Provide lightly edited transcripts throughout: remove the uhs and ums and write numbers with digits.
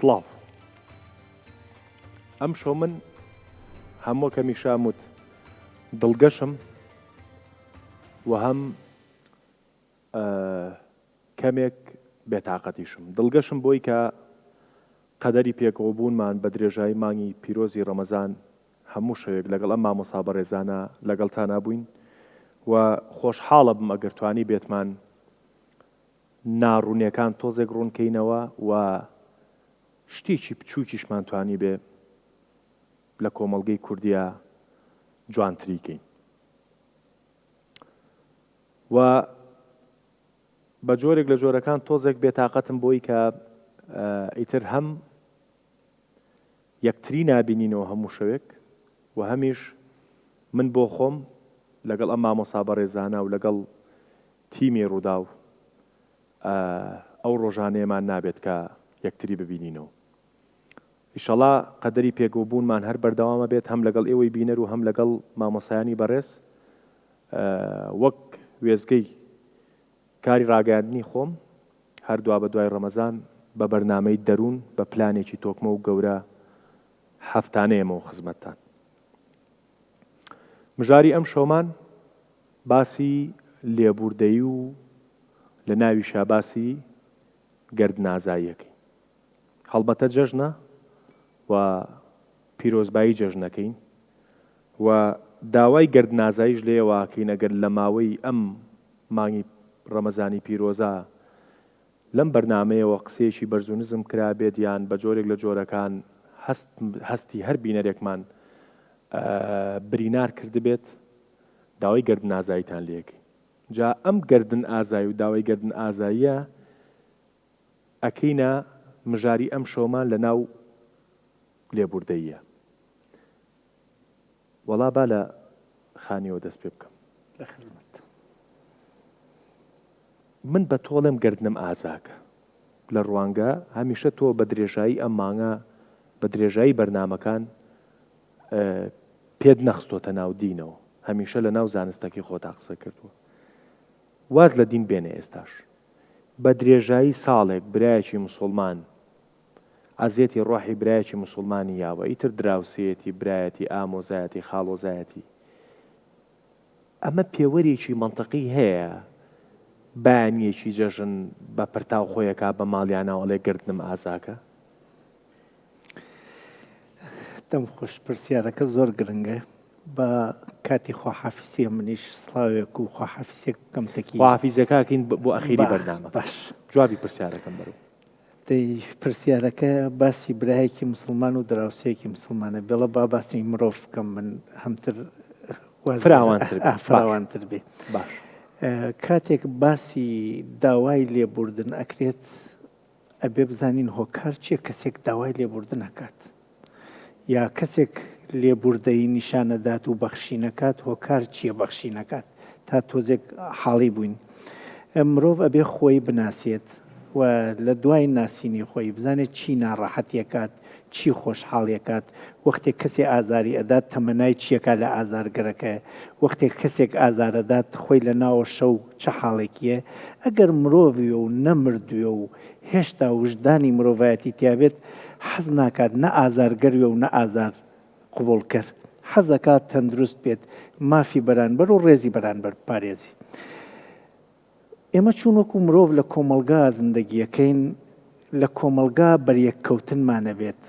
سڵاو ئەم شۆ من هەموو کەمی شاموت دڵگەشم و هەم کەمێک بێتاقەتیشم. دڵگەشم بۆی کە قەدەری پێکەوەبوونمان بە درێژایی مانگی پیرۆزی ڕەمەزان هەموو شەوێک لەگەڵ ئەم مامۆستا بەڕێزانە لەگەڵتان نابووین و خۆشحاڵە بم ئەگەر توانی بێتمان ناڕوونیەکان تۆزێک ڕوونکەینەوە و شتێکی بچووکیشمان توانی بێ لە کۆمەڵگەی کوردیە جوانتریکەین. و بە جۆرێک لە جۆرەکان تۆزێک بێتاقەتم بۆی کە ئیتر هەم یەکتری نابینینەوە هەموو شەوێک و هەمیش من بۆ خۆم لەگەڵ ئەم مامۆستا بەڕێزانە و لەگەڵ تیمی ڕوودا و ئەو ڕۆژانەیەمان نابێت کە یەکتری ببینینەوە. ئیشەڵا قەدەری پێکەوەبوونمان هەر بەردەوامە بێت هەم لەگەڵ ئێوەی بینەر و هەم لەگەڵ مامۆسایانی بەڕێز وەک وێزگەی کاری ڕاگەاندنی خۆم هەردووا بە دوای ڕەمەزان بە بەرنامەی دەروون بە پلانێکی تۆکمە و گەورە هەفتانەیەمەوە خزمەتتان. مژاری ئەم شۆمان باسی لێبوردەیی و لە ناوی شاباسی گەردنازاییەکەی. هەڵبەتە جەژنە و پیرۆزبایی جەژنەکەین و داوای گەردنازاییش لێوەکەین ئەگەر لە ماوەی ئەم مانگی ڕەمەزانی پیرۆزە لەم بەرنامەیەوە قسەیەکی بەرز و نزم کرا بێت یان بە جۆرێک لە جۆرەکان هەستی هەر بینەرێکمان برینار کرد بێت داوای گەردن ئازاییتان لێکەین. جا ئەم گەردن ئازایی و داوای گەردن ئازاییە ئەکەینە مژاری ئەم شۆمان لە ناو لێبوردەییە. وەڵا با لە خانیەوە دەست پێ بکەم. لە خزمەت من بە تۆڵم گەردنم ئازاکە لە ڕوانگە هەمیشە تۆ بە درێژایی ئەم مانگە بە درێژایی بەرنامەکان پێت نەخستۆتە ناو دینەوە، هەمیشە لە ناو زانستەکەی خۆتا قسە کردووە. واز لە دین بێنە ئێستاش بە درێژایی ساڵێک برایەکی موسڵمان ئازیەتی ڕۆحی برایەکی موسڵمانی یاوە ئیتر دراوسێتی برایەتی ئامۆزایەتی خاڵۆزایەتی ئەمە پێوەرێکی منطقی هەیە بەیانیەکی جەژن بە پرتاو خۆیەکە بە ماڵیانەوەڵێ گردنم ئازاکە. دەم خۆش پرسیارەکە زۆر گرنگە. بە کاتی خواحافیزیە منیش سڵاوێک و خواحافیزێک بکەمتەکی خواحافیزەکەکەین بۆ ئەخیری بەرنامە. باش جوابی پرسیارەکەم بەرەوە. دەی پرسیارەکە باسی برایەکی مسلمان و دراوسەیەکی مسلمانە بێڵە با باسی مرۆڤ بکەم من هەمتر فراوانتر بێ. باش کاتێک باسی داوای لێبوردن ئەکرێت ئەبێ بزانین هۆکار چیە کەسێک داوای لێبوردن ئەکات یا کەسێک لێبوردەی نیشانەدات و بەخشینەکات هۆکار چییە بەخشینەکات تا تۆزێک حاڵی بووین. مرۆڤ ئەبێ خۆی بناسێت و لە دوای ناسینی خۆی بزانێت چی ناڕەحەتیەکات چی خۆشحاڵیەکات وەختێک کەسێک ئازاری ئەدات تەمەنای چیەکە لە ئازارگەرەکە وەختێک کەسێک ئازارەدات خۆی لە ناوە شەو چه حاڵێکیە. ئەگەر مرۆڤی و نەمردوێ و هێشتا وژدانی مرۆڤایەتی تیابێت حەز ناکات نە ئازارگەروێ و نە ئازار قبول کرد حەزەکات تەندروست بێت مافی بەرانبەر و ڕێزی بەرانبەر پارێزی. ئێمە چوونوەکو مرۆڤ لە کۆمەلگا زندگیەکەین لە کۆمەلگا بەریەککەوتنمانە بێت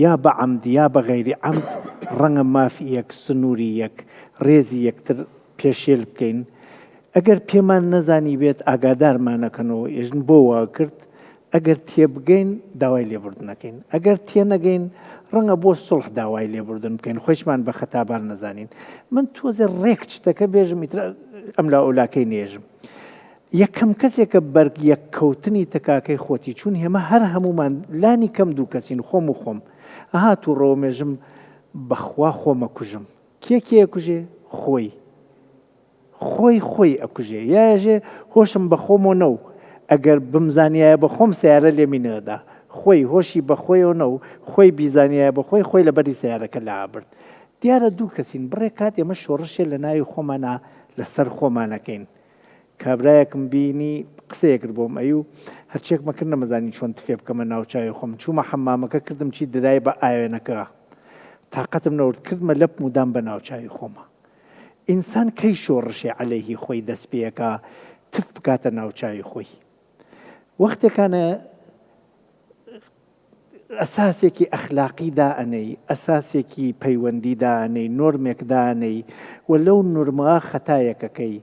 یا بە عەمد یا بە غەیری عەمد ڕەنگە مافی یەک سنووری یەک ڕێزی یەکتر پێشێل بکەین. ئەگەر پێمان نەزانی بێت ئاگادارمانەکەنەوە ئێژن بۆ وا کرد ئەگەر تێبگەین داوای لێبوردنەکەین ئەگەر تێنەگەین ڕەنگە بۆ سڵح داوای لێبوردن بکەین خۆشمان بە خەتابار نەزانین. من تۆزێ ڕێک شتەکە بێژم ئەم لا ئەولاکەی نێژم. یەکەم کەسێکە بەرگ یەککەوتنی تەکاکەی خۆتی چوون هێمە هەر هەمومان لانی کەم دوو کەسین خۆم و خۆم ئەهات و ڕۆمێژم بەخوا خۆمە کوژم کێ کوژێ خۆی ئەکوژێ یاژێ هۆشم بە خۆمە نەو ئەگەر بمزانایە بە خۆم سیارە لێمی نەدا خۆی هۆشی بە خۆیەوە نەو خۆی بیزانایە بە خۆی لەبەری سیارەکە لابرد. دیارە دوو کەسین بڕێ کات ئێمە شۆڕشێ لە ناوی خۆمانە لەسەر خۆمانەکەین کابرایەکم بینی قسەیەکرد بۆم ئەو هەرچێکمە کرد نەمەزانی چۆن تفێ بکەمە ناوچاوی خۆم چوومە حەمامەکە کردم چی درای بە ئاوێنەکە تااقەتم نەورد کردمە لەپ مودام بە ناوچاوی خۆمە ئینسان کەی شۆڕشێ عەلەیهی خۆی دەست پێەکە تف بکاتە ناوچاوی خۆی وەختێکانە ئەساسێکی ئەخلاقی دائەنەی ئەساسێکی پەیوەندی دائەنەی نۆرمێک دائەنەی و لەو نورمەوە خەتایەکەکەی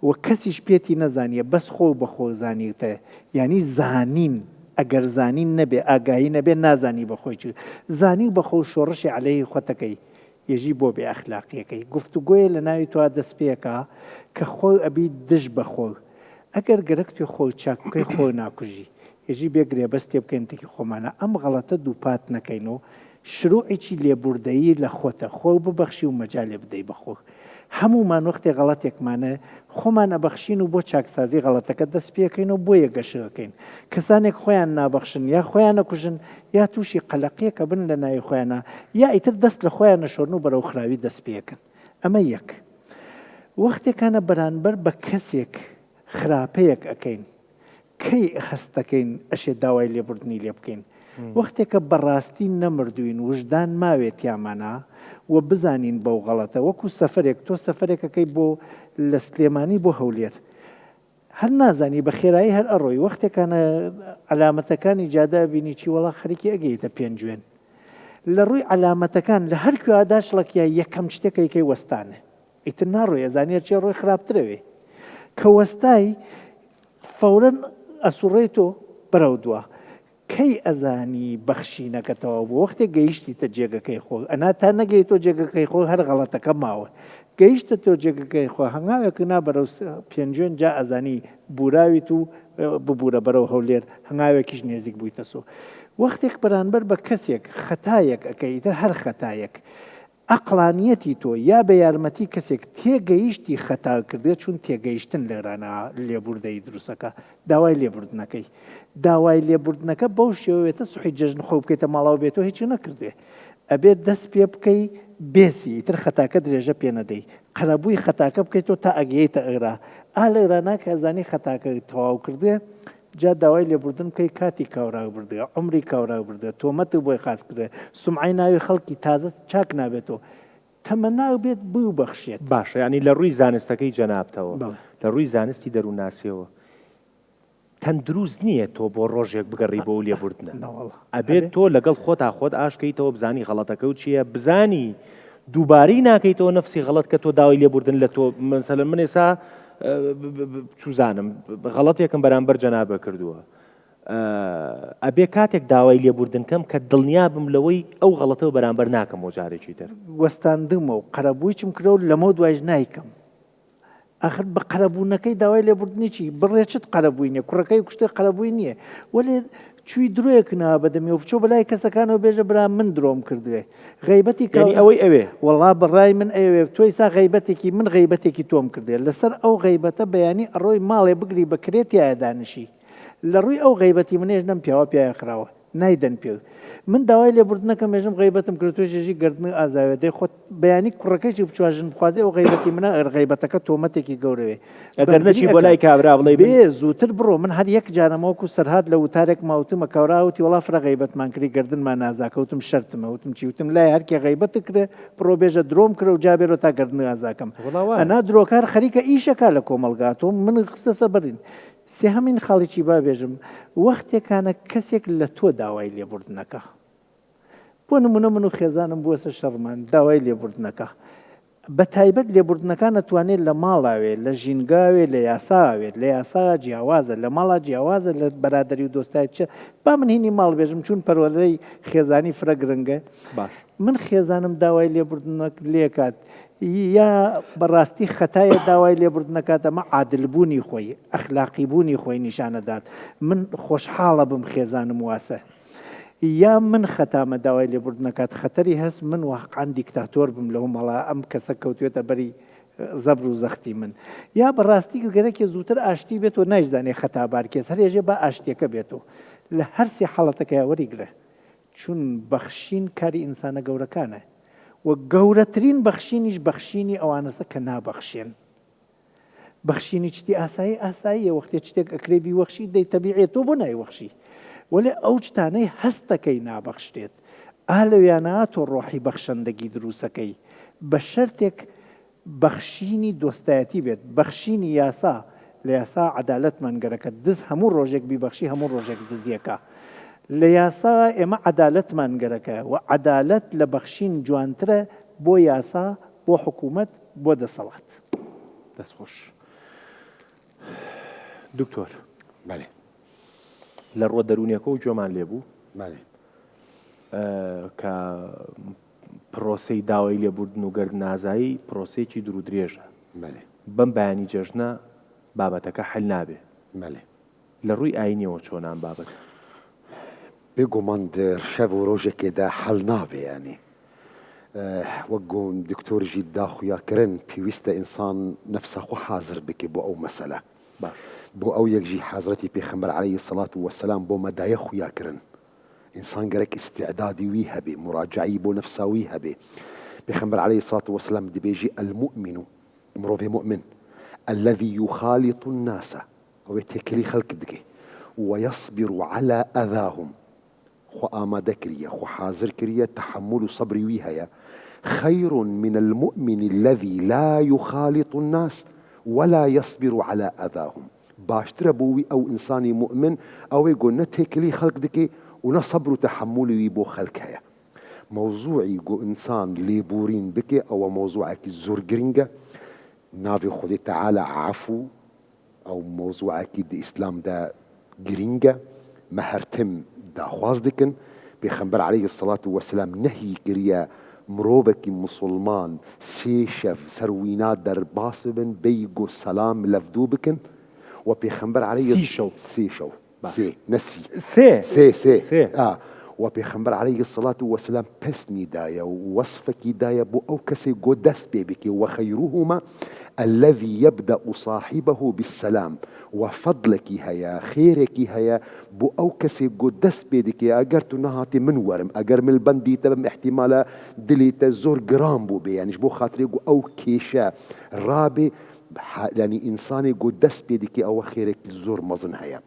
و کەسیش پێتی نەزانیە بەس خۆ بەخۆ زانیتە یعنی زانین ئەگەر زانین نەبێ ئاگایی نەبێ نازانی بەخۆی چ زانی بەخۆ شۆڕشی عەلەیهی خۆتەکەی یەژی بۆ بێ ئەخلاقیەکەی گفتوگۆیە لە ناوی توا دەست پێکە کە خۆی ئەبی دژ بەخۆ ئەگەر گەرەک توێ خۆی چاکەکەی خۆ ناکوژی هێژی بێگرێ بەستێ بکەینتێکی خۆمانە ئەم غەڵەتە دووپات نەکەین و شروعێکی لێبوردەیی لە خۆتە خۆ ببەخشی و مەجال لێ بدەی بەخۆ هەمومان وەختێ غەڵەتێکمانە خۆمان ئەبەخشین و بۆ چاکسازی غەڵەتەکە دەست پێکەین و بۆ یەگەشەکەین کەسانێک خۆیان نابەخشن یا خۆیان نەکوژن یا تووشی قەلەقیەکە بن لە ناوی خۆیانە یا ئیتر دەست لە خۆیان نەشۆرن و بەرەو خراوی دەست پێکەن ئەمە یەک وەختێکانە بەرانبەر بە کەسێک خراپەیەک ئەەکەین کەی هەستەکەین ئەشێ داوای لێبوردنی لێ بکەین وەختێکە بەڕاستی نەمردوین وژدان ماوێت یامانە و بزانین بەو غەڵەتە وەکو سەفرێک تۆ سەفرێکەکەی بۆ لە سلێمانی بۆ هەولێر هەر نازانی بە خێرایی هەر ئەڕۆی وەختێکانە علامەتەکانی جادە بینی چی وەڵا خەریکی ئەگەیتە پێنجوێن لە ڕووی علامەتەکان لە هەر کوێدا شڵەکیە یەکەم شتێکەکەی وەستانە ئیتر ناڕۆی ئەزانێت چێ ڕۆی خراپترەوێ کە وەستای فەورەن ئەسوڕێت تۆ بەرەو دووە کەی ئەزانی بەخشینەکەتەوە بۆ وەختێک گەیشتی تە جێگەکەی خۆ ئەنا تا نەگەی تۆ جێگەکەی خۆ هەر غەڵەتەکە ماوە گەیشتە تۆ جێگەکەی خۆ هەنگاوێک نا بەرەو پێنجوێن جا ئەزانی بوراویت و ببوورە بەرەو هەولێر هەنگاوێکیش نێزیک بوویتە سۆ وەختێک بەرانبەر بە کەسێک خەتایەک ئەەکەیتە هەر خەتایەک ئەقلانیەتی تۆ یا بە یارمەتی کەسێک تێگەیشتی خەتا کردێت چون تێگەیشتن لێرانە لێبوردەی دروستەکە داوای لێبوردنەکەی داوای لێبوردنەکە بەو شێوێتە سوحی جەژن خۆ بکەیتە ماڵاو بێتەوە هیچی نەکردێ ئەبێت دەست پێ بکەی بێسی ئیتر خەتاکە درێژە پێ نەدەی قەرەبووی خەتاکە بکەیتەوە تا ئەگەیتە ئێرا لە ئێرانە کە ئەزانی خەتاکە تەواو کردێ جا داوای لێبوردن بکەی کاتی کاوراو بردێ عمری کاوراو بردێ تۆمەت بۆی خاس کردێ سومعی ناوی خەڵکی تازە چاک نابێتەوە تەمەناو بێت بوو بەخشێت باشە ینی لە ڕووی زانستەکەی جەنابتەوە لە ڕووی زانستی دەرووناسیەوە تەندروست نییە تۆ بۆ ڕۆژێک بگەڕی بۆ لێبوردنە ئەبێت تۆ لەگەڵ خۆتا خۆت ئاشکەیتەوە بزانی غەڵەتەکە و چییە بزانی دووبارەی ناکەیتەوە نەفسی غەڵەت کە تۆ داوای لێبوردن لە تۆ مەسەلەن من ئێستا چوزانم غەڵەتێکم بەرامبەر جەنابە کردووە ئەبێ کاتێک داوای لێبوردن کەم کە دڵنیا بم لەوەی ئەو غەڵەتەوە بەرامبەر ناکەم و جارێکی تر وەستاندمە و قەرەبوویچم کرە و لەمە دوایش نایکەم ئاخر بە قەرەبوونەکەی داوای لێبوردنی چی بڕێچت قەرەبووی نیە کوڕەکەی کوشتێ قەرەبووی نییە وەلێ چوی درۆیەک نابەدەمی و بچۆ بەلای کەسەکانەوە بێژە برا من درۆم کردوێ غەیبەتی ئەوەی ئەوێ وەڵا بەڕای من ئەوێ تۆی سا غەیبەتێکی من غەیبەتێکی تۆم کردێ لەسەر ئەو غەیبەتە بەیانی ئەڕۆی ماڵێ بگری بەکرێت یایە دانشی لە ڕووی ئەو غەیبەتی منێژ نەم پیاوە پیاە خراوە نایدەن پێ من داوای لێبوردنەکە مێژم غەیبەتم کرد توێ ژێژی گردن ئازاوێتەی خۆت بەیانی کوڕەکەیشی بچواژن بخوازی ئەو غەیبەتی منە غەیبەتەکە تۆمەتێکی گەورەوێ ئەگەر نەچی بۆ لای کابرا بڵێ بێ زووتر بڕۆ من هەر یەک جانەمەوەکو سەرهات لە وتارێک ماوتمە کاوراوتی وڵا فرە غەیبەتمان کردی گردنمان نازاکەوتم شەرتمە وتم چیوتم لای هەرکێ غەیبەت کرێ بڕۆ بێژە درۆم کرە و جابێرۆ تا گردن ئازاکەم ئەنا درۆکار خەریکە ئیشەکە لە کۆمەلگاتۆ من خستە سەبەرین سێ هەمین خاڵێکی بابێژم وەختێکانە کەسێک لە تۆ داوای لێبوردنەکە بۆ نمونە من و خێزانم بووەسە شەڕمان داوای لێبوردنەکە بە تایبەت لێبوردنەکان نەتوانێت لە ماڵاوێت لە ژینگاوێ لە یاساوێت لە یاسا جیاوازە لە ماڵا جیاوازە لە بەرادەری و دۆستای چە با من هینی ماڵ بێژم چون پەروەردەی خێزانی فرە گرنگە باش من خێزانم داوای لێبوردنەک لێکات یا بەڕاستی خەتایە داوای لێبوردنەکات ئەمە عادلبوونی خۆی ئەخلاقیبوونی خۆی نیشانەدات من خۆشحاڵە بم خێزانم واسە یا من خەتامە داوای لێبوردنەکات خەتەری هەست من واقعان دیکتاتۆر بم لەو مەڵا ئەم کەسە کەوتوێتە بەری زەبر و زەختی من یا بەڕاستی گەرەێکی زووتر ئاشتی بێت و نایزانێ خەتابار کێس هەرێژێ با ئاشتیەکە بێتەوە لە هەرسی حاڵەتەکەی وەریگرە چون بەخشین کاری ئینسانە گەورەکانە و گەورەترین بەخشینیش بەخشینی ئەوانەسە کە نابەخشێن بەخشینی چتی ئاساییە وەختێک شتێک ئەکرێبی وەخشی دەی تەبیعێت تۆ بۆ نایوەخشی وەلێ ئەو شتانەی هەستەکەی نابەخشتێت لەویانە تۆ ڕۆحی بەخشەندەگی دروستەکەی بە شەرتێک بەخشینی دۆستایەتی بێت بەخشینی یاسا لە یاسا عەدالەت مانگەرەکە دز هەموو ڕۆژێک بیبەخشی هەموو ڕۆژێک دزیەکە لە یاسا ئێمە عەدالەت مانگەرەکە و عەدالەت لە بەخشین جوانترە بۆ یاسا بۆ حکوومەت بۆ دەسەڵات دەستخۆش دکتۆر بەێ لە ڕۆ دەرونیەکە و جۆمان لێبوو بەێ کە پرۆسەی داوای لێبوردن و گەرد نازایی پرۆسەیەکی دوور و درێژە بەێ بەم بەیانی جەژنە بابەتەکە حل نابێ بەێ لە ڕووی ئاینیەوە چۆنان بابەت بێگومان شەو و ڕۆژێکێدا حەل نابێ ینی وەگۆن دکتۆرژی داخویاکردن پێویستە ئینسان نەفسەخۆ حازر بکە بۆ ئەو مەسەلە بۆ ئەو یەکژی حەزرەتی پێخەمبەر عەلەیهی سەڵات وەسەلام بۆ مەدایە خویاکردن ئینسان گەرەک ئیستیعدادی وی هەبێ مراجعی بۆ نەفساوی هەبێ پێخەمبەر عەلەیهی سەڵات وەسەلام دەبێژی المؤمن مرۆڤێ مؤمن الذي يخالط الناس ئەوێ تێکەلی خەڵک دکێ ويصبر على أذاهم خو آماده كريه خو حاضر كريه تحمل صبري ويهيا خير من المؤمن الذي لا يخالط الناس ولا يصبر على أذاهم باشتر بوي أو إنساني مؤمن أو يقول نتكلي خلق دكي ونصبر تحملي بو خلق هيا موضوعي جو إنسان ليبورين بكي أو موضوعك الزور جرينجا نافي خدي تعالى عفو أو موضوعك دي إسلام دا جرينجا مهرتم داخواز دکن پیغمبر علیه الصلاة والسلام نهی کریه مروبکی مسلمان سی شف سروینا در باس ببن بیگو سلام لفدو بکن و پیغمبر علیه سی شو نسی سی و پیغمبر علیه الصلاة والسلام پسنی دایا و وصفکی دایا بو او کسی گو دست ببکی و خیرهما الذي يبدأ صاحبه بالسلام وفضلك هيا خيرك هيا بو أو كسي قدس بيدك أجر تنهاتي من ورم أجر من البندي تبم احتمالا دلي تزور جرام بو بي يعني بو خاطري أو كيشا رابي يعني إنساني قدس بيدك أو خيرك زور مظن هيا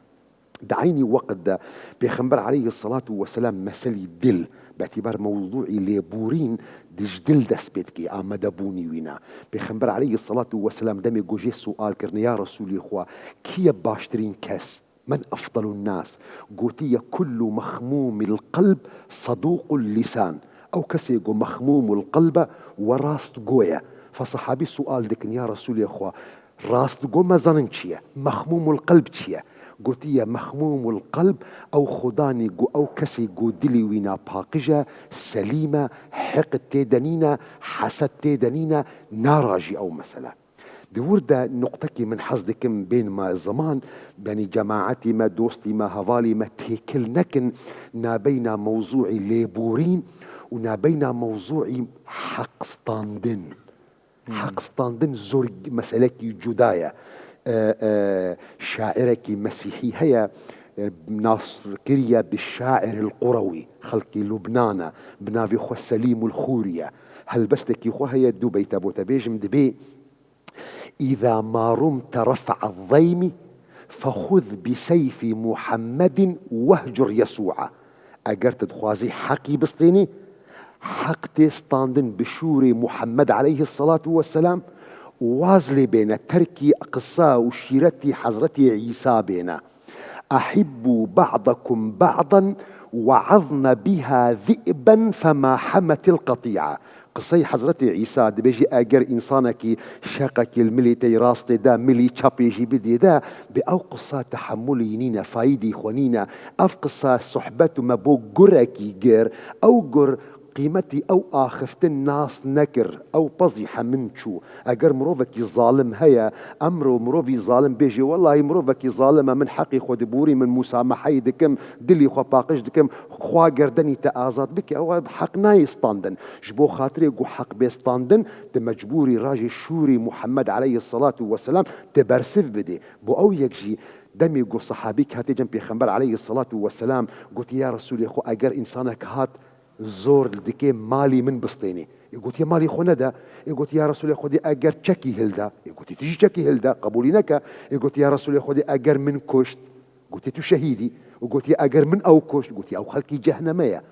دعيني وقت ده بيخنبر عليه الصلاة والسلام مسلي دل باعتبار موضوعي ليبورين دجدل دسبتكي آمدبوني وينا بيخنبر عليه الصلاة والسلام دمي جوجي سؤال كرنا يا رسولي إخوة كي باشترين كاس من أفضل الناس قوتي كل مخموم القلب صدوق اللسان أو كسيقو مخموم القلب وراست قوية فصحابي سؤال دكن يا رسولي إخوة راست قو ما ظننشيه مخموم القلب شيه قوتي مخموم القلب أو خداني قو أو كسي قو دلي وينا باقجة سليمة حقد تيدنينا حسد تيدنينا ناراجي أو مسألة دوردا نقطة من حصدكم بين ما الزمان يعني جماعتي ما دوستي ما هفالي ما تيكل نكن نابينا موضوعي ليبورين ونابينا موضوعي حق ستاندن حق ستاندن زور مسألة جداية شاعرك مسيحي هي ناصر كريا بالشاعر القروي خلقي لبنانا بنافي خو السليم الخورية هل بستك يخو هي دبي تابو تبيجم دبي إذا ما رمت رفع الضيم فخذ بسيف محمد واهجر يسوع أجرت تخوازي حقي بسطيني حق تستاندن بشوري محمد عليه الصلاة والسلام وازلي بين تركي قصة وشيرتي حضرتي عيسى بينا أحبوا بعضكم بعضا وعظن بها ذئبا فما حمت القطيعة قصي حضرتي عيسى بيجي أجر إنسانك شاقك المليتي راستي دا ملي تشابيجي بدي دا بأو قصة تحملي نينا فايدي خونينا أف قصة صحبته ما بو جركي جير أو جر قيمتي أو آخفت الناس نكر أو بزيحة من شو أجر مروفك ظالم هيا أمره مروفي ظالم بيجي والله مروفك ظالمة من حقي خود بوري من مسامحي دكم دلي خو باقش دكم خوا قردني تآزاد بك أو حق ناي ستاندن جبو خاطري قو حق بيستاندن تمجبوري راجي شوري محمد عليه الصلاة والسلام تبرسف بدي بو أو يكجي دمي قو صحابيك هاتي جنبي خنبر عليه الصلاة والسلام قلت يا رسولي خو أجر إنسانك هات زور دكي مالي من بسطيني يقول مالي خوندا يقول يا رسول خودي اگر چکی هلدا يقول تجي چکی هلدا قبولي نكا يقول يا رسول خودي اگر من كشت قلت تو شهيدي وقلت اگر من او كشت قلت او خلقي جهنميه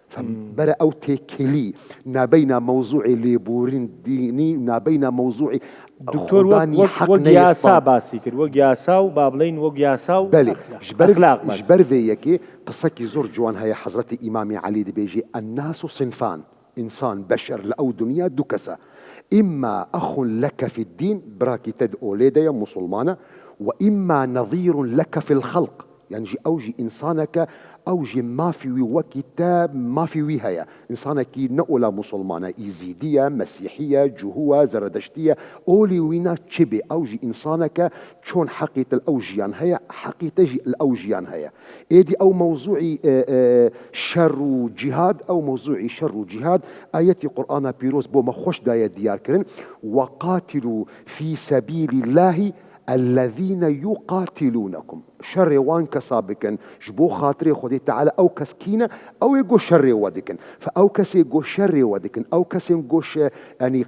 فبرا او تكلي نابينا موضوعي ليبورين ديني نابينا موضوعي دكتور وەک یاسا باسی کرد وەک یاسا و با بڵین وەک یاسا و بله ئەخلاق باسی. جبر فيكي قصكي زور جوان هي حضرة إمام علي دبيجي الناس صنفان إنسان بشر لأو دنيا دكسة إما أخ لك في الدين براكي تدعو ليديا مسلمانة وإما نظير لك في الخلق يعني جي أوجي إنسانك أوجي ما في وكتاب ما في وهاية إنسانك نقول مسلمانة إيزيدية مسيحية جهوة زردشتية أولي وينا تشبي أوجي إنسانك شون حقيقة الأوجيان هيا حقيقة جي الأوجيان هيا إيدي أو موضوعي شر وجهاد أو موضوعي شر وجهاد آياتي قرآن بيروز بو مخوش داية ديار كرن وقاتلوا في سبيل الله الذين يقاتلونكم شر وان كسابكن جبو خاطري خدي تعالى او كسكينه او يقول شر ودكن فاو كس يقول شر ودكن او كس يقول يعني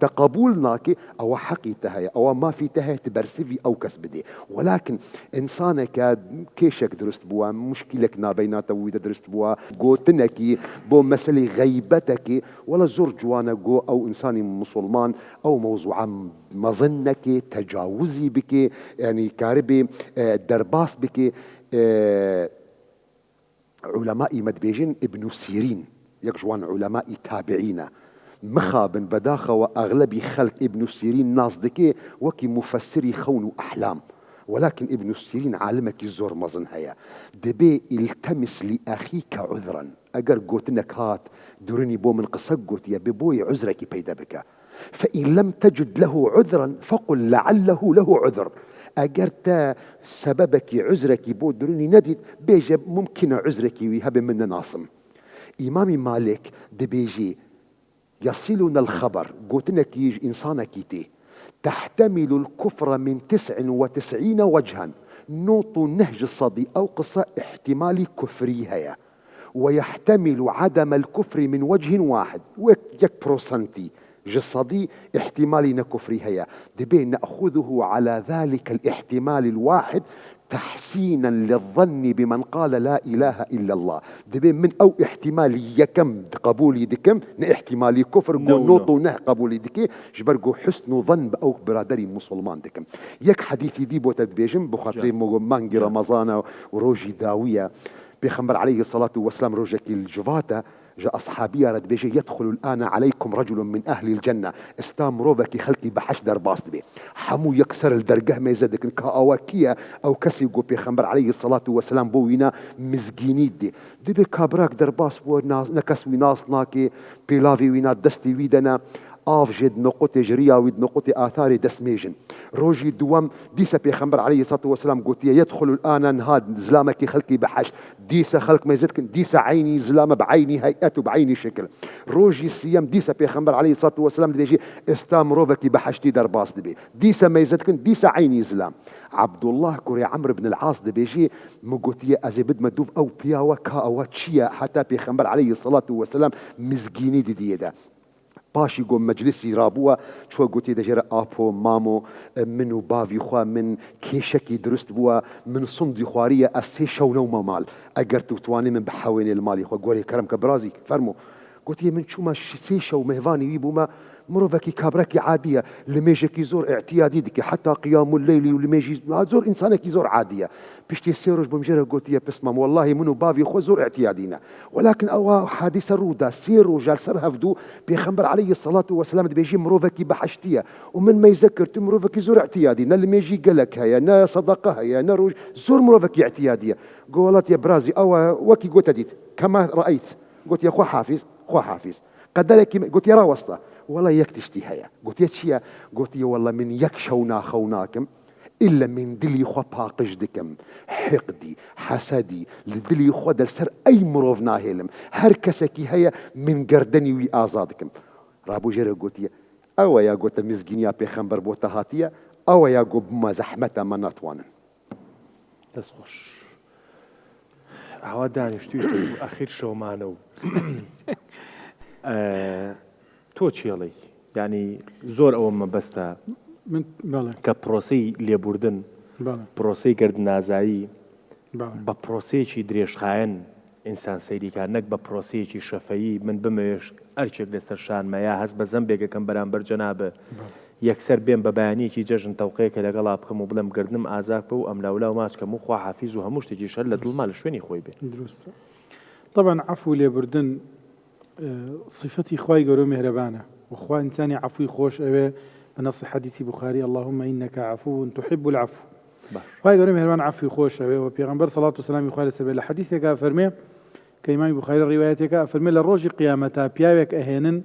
تقبولناك او حقيقتها او ما في تها تبرسفي او كس بدي ولكن انسانك كيشك درست بوا مشكلك نابيناته ويدا درست بوا قوتنكي بو مسلي غيبتك ولا زور جوانا جو او انساني مسلمان او موضوع مظنك تجاوزي بك يعني كاربي درباس بك علماء مدبيجين ابن سيرين يكجوان علماء تابعين مخابن بداخة وأغلب خلق ابن سيرين ناصدك وكي مفسري خون أحلام ولكن ابن سيرين عالمك الزور مظن هيا دبي التمس لأخيك عذرا أجر قوتنك هات دورني بو من قصة قوت يا ببوي عذرك بيدا بك فإن لم تجد له عذرا فقل لعله له عذر أجرت سببك عذرك بودرني نديد بيجي ممكن عذرك ويهب من ناصم إمام مالك دبيجي يصلنا الخبر قلتنك يج إنسانك تي تحتمل الكفر من 99 وجها نوط نهج الصدي أو قصة احتمال كفري هيا ويحتمل عدم الكفر من وجه واحد ويك بروسنتي جسدي احتمال نكفري هيا دبي نأخذه على ذلك الاحتمال الواحد تحسينا للظن بمن قال لا إله إلا الله دبي من أو احتمال يكم قبولي دكم احتمالي كفر نوطو نه قبولي دكي جبرقو حسن ظن أو برادري مسلمان دكم يك حديثي دي بوتا بيجم بخاطري مانجي رمضان وروجي داوية بيخمر عليه الصلاة والسلام روجك الجفاتا جاء أصحابي رد بيجي يدخل الآن عليكم رجل من أهل الجنة استامروا بك خلقي بحش درباس دبي حمو يكسر الدرجة ما يزدك كأواكية أو كسي جو بيخمر عليه الصلاة والسلام بوينا مزجيني دبي كابراك درباس بو نكس ويناس ناكي بيلافي وينا دستي ويدنا آفجد نقطة جريا ويد نقطة آثار دسميجن روجي دوام ديسا بيخمبر عليه الصلاة والسلام قلت يدخل الآن نهاد زلامك خلقي بحش ديسا خلق ما يزدك ديسا عيني زلامة بعيني هيئته بعيني شكل روجي السيام ديسا بيخمبر عليه الصلاة والسلام بيجي استام روبك بحشتي درباس دبي ديسا ما يزدك ديسا عيني زلام عبد الله كوري عمرو بن العاص بيجي مقوتية أزبد مدوف أو بياوة كاوة تشيا حتى بيخمبر عليه الصلاة والسلام مزقيني دي ده باشي قوم مجلسي رابوه شو قلتي دجرة آبو مامو منو بافي خوا من كيشكي درست بوا من صندي خوارية أسي شونو مال أقرتو تواني من بحاويني المالي خوا قولي كرم كبرازي فرمو قلتي من شو ما سيشو مهفاني ويبو ما مروفكي كابركي عادية لميجي زور اعتيادي دكي حتى قيام الليل ولميجي زور إنسانك زور عادية بيشتي سيروج بمجرد قلتي بسمم والله منو بافي خو زور اعتيادينا ولكن أو حادثة رودا سيرو جالسر هفدو بيخمبر عليه الصلاة والسلام بيجي مروفكي بحشتية ومن ما يذكر تمروفكي زور اعتيادي اللي ميجي قلك هيا نا صدقة هيا نا روج زور مروفكي اعتيادية قولت يا برازي أو وكي قلت ديت كما رأيت قلت يا خو حافظ قدرك قلت يا راوسطة والله يكتشتي هيا قلت يا تشيا قلت يا والله من يكشونا خوناكم إلا من دلي خو باقش دكم حقدي حسدي لدلي خو دلسر أي مروف ناهلم هر كسكي هيا من قردني وي آزادكم رابو جرى قلت يا أو يا قلت مزقينيا بيخمبر بوتا هاتيا أو يا قلت ما زحمة ما نتوانا دەستخۆش ئاوا دانیشتویش ئەخیر شەومانە و تۆ چێڵی ینی زۆر ئەوە مەبەستە من بەڵێ کە پرۆسی لێبوردن بەڵێ پرۆسی گردنازایی بەڵێ بە پرۆسەیەکی درێژخایەن ئینسان سەیریکە نەک بە پرۆسەیەکی شەفەیی من بمێش ئەرچێک لەسەر شانمەیە هەست بە زەمبێکەکەم بەرامبەر جەنابە یەکسەر بێن بە بەیانیەکی جەژن تەوقەیەکە لەگەڵا بکەم و بڵم گردنم ئازاد بە و ئەم لاولاو ماچکەم و خوا حافیز و هەموو شتێکی شەر لە دڵما لە شوێنی خۆی بێ دروستە طبعا عفو لێبوردن صفەتی خوای گەورە مهرەبانە وخوا ئینسانی عفوی خۆش ئەوێ بنص حديث بخاري اللهم إنك عفو تحب العفو خوای گەورە مهربان عفوی خۆش ئەوێ و پێغەمبەر صلوات و سلامی خوای لەسەر بێ لە حەدیثێکا فەرمێ کە ئیمامی بوخاری ڕیوایەتێکا فەرمێ لە ڕۆژی قیامەتا پیاوێک ئەهێنن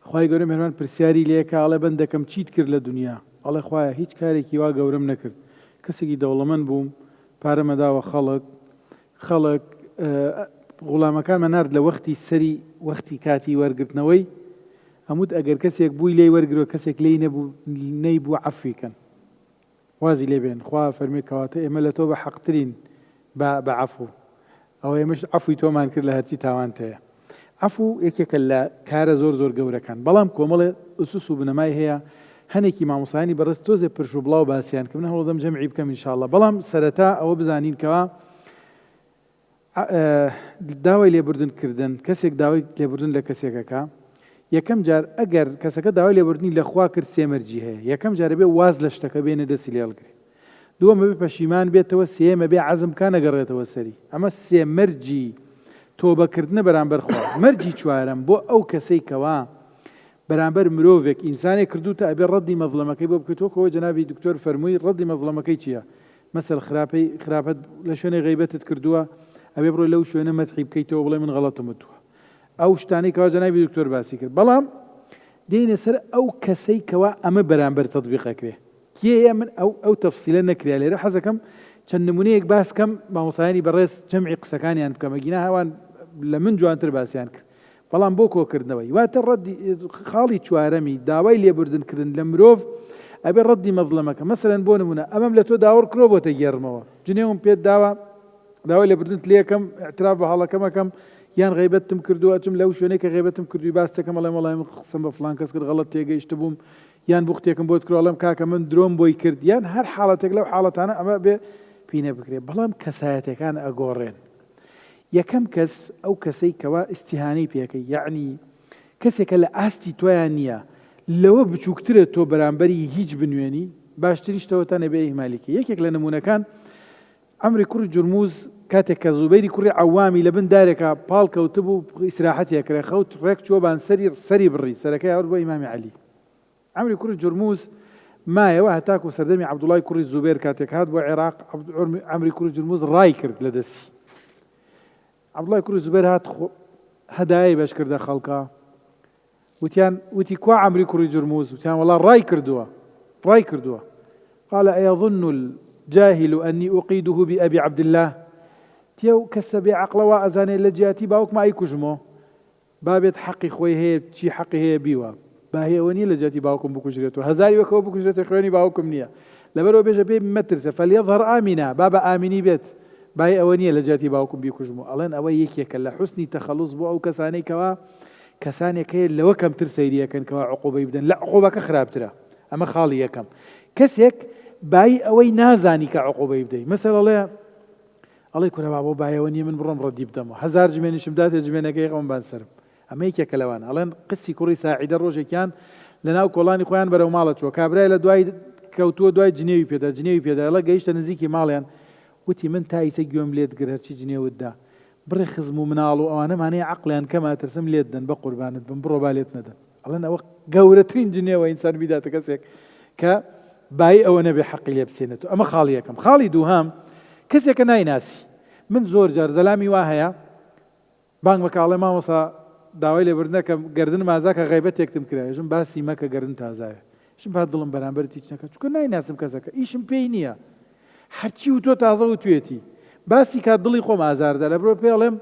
خوای گەورە مهربان پرسیاری لێکە ئەڵێ بەندەکەم چیت کرد لە دنیا ئەڵێ خوایە هیچ کارێکی وا گەورەم نەکرد کەسێکی دەوڵەمەند بووم پارەمەداوە خەڵک غوڵامەکانمان نارد لە وەختی سەری وەختی کاتی وەرگرتنەوەی هەمووت ئەگەر کەسێک بووی لێی وەرگرەوە کەسێک لێی نەیبوو عەفویکەن وازی لێ بێن خوا فەرمێ کەواتە ئێمە لە تۆ بە حەقترین بە عەفو ئەوە ئێمەش عەفوی تۆمان کرد لە هەرچی تاوانتەیە عەفو یەکێکە لە کارە زۆر زۆر گەورەکان بەڵام کۆمەڵێ ئوسوس و بنەمای هەیە هەنێکی مامۆسایانی بەڕست تۆزێ پرش و بڵاو باسییان کە من هەوڵدەم جەمعی بکەم ئینشاءڵڵا بەڵام سەرەتا ئەوە بزانین کەوا داوای لێبوردنکردن کەسێک داوای لێبوردن لە کەسێکەکە یەکەم جار ئەگەر کەسەکە داوای لێبوردنی لە خوا کرد سێمەرجی هەیە یەکەم جارە بێ واز لە شتەکە بێنە دەستی لێڵگرێ دووەمە بێ پەشیمان بێتەوە سێمە بێ عەزم کا نەگەڕێتەوە سەری ئەمە سێمەرجی تۆبەکردنە بەرامبەر خوا مەرجی چوارەم بۆ ئەو کەسەی کەوا بەرامبەر مرۆڤێک ئینسانێک کردوتە ئەبێ ڕەدی مەظلەمەکەی بۆ بکەوتەوە جەنابی دکتۆر فەرمووی ڕەدی مەظلەمەکەی چییە مەسەل خراپەت لە شوێنی غەیبەتت کردووە ئەبێ بڕۆی لەو شوێنە مەدحی بکەیتەوە بڵێ من غەڵەتم وتووە ئەو شتانەی کەوا جەنابی دکتۆر باسی کرد بەڵام دێنە سەر ئەو کەسەی کەوا ئەمە بەرامبەر تەطبیقەکرێ کێیە من ئەو تەفسیلە نەکریا لێرە حەزەکەم چەند نمونەیەک باسکەم مامۆسایانی بەڕێز جەمعی قسەکانیان بکەم ئەگینا هەوان لە من جوانتر باسییان کرد بەڵام بۆ کۆکردنەوەی واتە ڕەدی خاڵی چوارەمی داوای لێبوردنکردن لە مرۆڤ ئەبێ ڕەدی مەظلەمەکە مەسەلەن بۆ نمونە ئەمەم لە تۆ داوەڕ کرۆ بۆتە گێڕمەوە جنێوم پێت داوای لێبوردنت لێکەم اعتراف بە هەڵەکەمەکەم یان غیبەتم کردووە چم لەو شوێنەی کە غیبەتم کردووی باستەکەم وەڵای من قسەم بە فڵان کەس کرد غەڵەت تێگەیشت بووم یان بوختێکم بۆت کراڵم کاکە من درۆم بۆی کرد یان هەر حاڵەتێک لەو حاڵەتانە ئەمە بێ پینە بکرێت بەڵام کەسایەتەکان ئەگۆڕێن یەکەم کەس ئەو کەسەی کەوا ئیستیهانەی پێکەی یعنی کەسێکە لە ئاستی تۆیان نییە لەوە بچووکترێت تۆ بەرامبەری هیچ بنوێنی باشتریشتەوە تا نەبێ ئیهمالیکە یەکێک لە نمونونەکان عەمری کوڕی جورموز کاتێک کە زوبەیری کوڕی عەوامی لە بن دارێکە پاڵ کەوتبوو ئیسراحەتێک کرێ خەوت ڕێک چوە بان سەری بڕی سەرەکەی هەور بۆ ئیمامی عەلی عەمری کوڕی جورموز مایەوە هەتاکو سەردەمی عەبدوڵای کوڕی زوبێر کاتێک هات بۆ عێراق عەمری کوڕی جورموز ڕای کرد لە دەستی عەبدوڵای کوڕی زوبێر هات هەدایای بەش کردە خەڵکە وتی کوا عەمری کوڕی جورموز وتیان وەڵا ڕای کردووە قال أيظن الجاهل أني أقيده بأبي عبد الله تيو كسبي عقلوا أزاني لجياتي باوك ما يكجمو بابت حقي خوي هي شي حقي هي بيوا باهي وني لجياتي باوكم بكجريتو هزاري وكو بكجريتو خواني باوكم نيا لبرو بيجا بي مترسه فليظهر آمنا بابا آمني بيت باهي أوني لجياتي باوكم بكجمو ألان أوي يكيك لحسني تخلص بو أو كساني كوا كساني كي لو كم ترسيريا كان كوا عقوبة يبدن لا عقوبة كخراب ترى أما خالي كم كسيك باي أوي نازاني كعقوبة يبدأ مثلا الله يكون بابو باي وني من برم ردي بدمه هزار جميني شمدات جمينة كي قوم بانسرم أما يك كلوان الله قصي كوري ساعد الروج كان لنا وكلاني خوان برو مالك وكابرا إلى دواي كوتو دواي جنيوي بيدا الله جيش تنزيكي ماليان وتي من تاي سجيوم ليد قرر شي جنيو ودا بري خزمو منالو أنا ماني عقليان كما ترسم ليدن بقربان بنبرو باليتنا دن الله أنا قورتين جنيو إنسان بداية كسيك باي أو نبي حقي لبسينته أما خاليكم خالي دوهام كسيك ناي ناسي من زور جار زلامي واهيا بانگ مكالمة ما وصا داوي لبردنك قردن ما ذاك غيبت يكتم كرا يجون باسي ما كقردن تازاي شن بعد ظلم برانبر تيجنك شو كنا يناسم كذاك إيشم بينيا هرچی وتو تازه وتويتي باسي كدلي خو مازار ده لبرو بيلم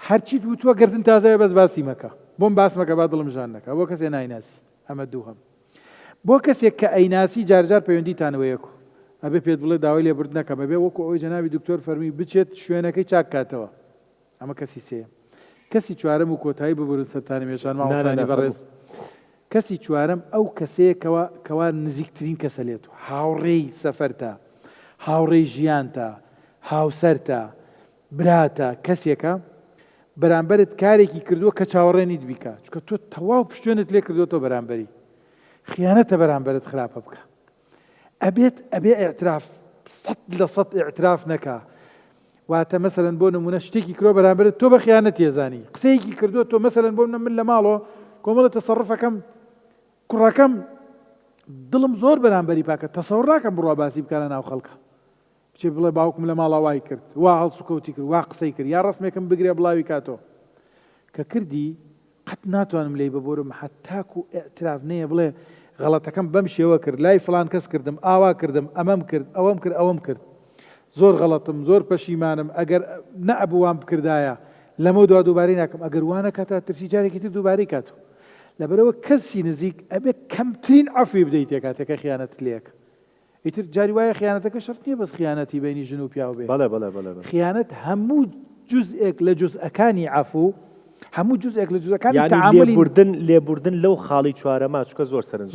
هرچی وتو قردن تازه بس باسي مكا بوم باس مكا بعد ظلم جانك أبو كسي ناي ناسي أما دوهم بۆ کەسێک کە ئەیناسی جارجار پەیوەندیتانەوەیەکو ئەبێ پێت بڵێ داوای لێبوردن نەکەم ئەبێ وەکو ئەوەی جەنابی دکتۆر فەرمی بچێت شوێنەکەی چاک کاتەوە ئەمە کەسی سێ کەسی چوارەم و کۆتایی ببورن سەرتانی مێشان نا، ماوەسانی بەڕێز کەسی چوارەم ئەو کەسەیەکەوە کەوا نزیکترین کەسە لێت و هاوڕێی سەفەرتە هاوڕێی ژیانتە هاوسەرتە براتە کەسێکە بەرامبەرت کارێکی کردووە کە چاوەڕێنیت بیکە چکە تۆ تەواو پشتێنت لێ کردوەوە بەرامبەری خیانەتە بەرامبەرت خراپە بکە ئەبێ ئێعتراف 100% ئێعتراف نەکا واتە مەسەلەن بۆ نمونە شتێکی کردۆ بەرامبەرت تۆ بە خیانەت ێزانی قسەیەکی کردووە تۆ مەسەلەن بۆ من لە ماڵەوە کۆمەڵە تەسەڕفەکەم کوڕەکەم دڵم زۆر بەرامبەری پاکە تەسەوڕ ناکەم بڕوا باسی بکە لە ناو خەڵکە بچێ بڵێ باوکم لە ماڵە وای کرد وا هەڵسوکەوتی کرد وا قسەی کرد یا ڕسمێکم بگرێ بڵاوی کاتۆ کە کردی قەت ناتوانم لێی ببۆرم حتاکو ئێعتراف نەیە بڵێ غەڵەتەکەم بەم شێوە کرد لای فڵان کەس کردم ئاوا کردم ئەمەم کرد ئەوەم کرد زۆر غەڵەتم زۆر پەشیمانم ئەگەر نەئەبووام بکردایە لەمە دوا دووبارەی ناکەم ئەگەر وانە کاتە ترسی جارێکی تر دووبارەی کاتۆ لەبەرەوە کەسی نزیک ئەبێ کەمترین عەفوی بدەیت کاتێکە خیانەت لێک ئیتر جاری وایە خیانەتەکە شەرت نییە بەس خیانەتی بینی ژن و پیاو بێ بەڵێ خیانەت هەموو جزئێک لە جزئەکانی عەفو هەموو جزئێک لە جزئەکانی یعنی تەعاملی لێبوردن لەو خاڵی چوارەما چکە زۆر سەرنجە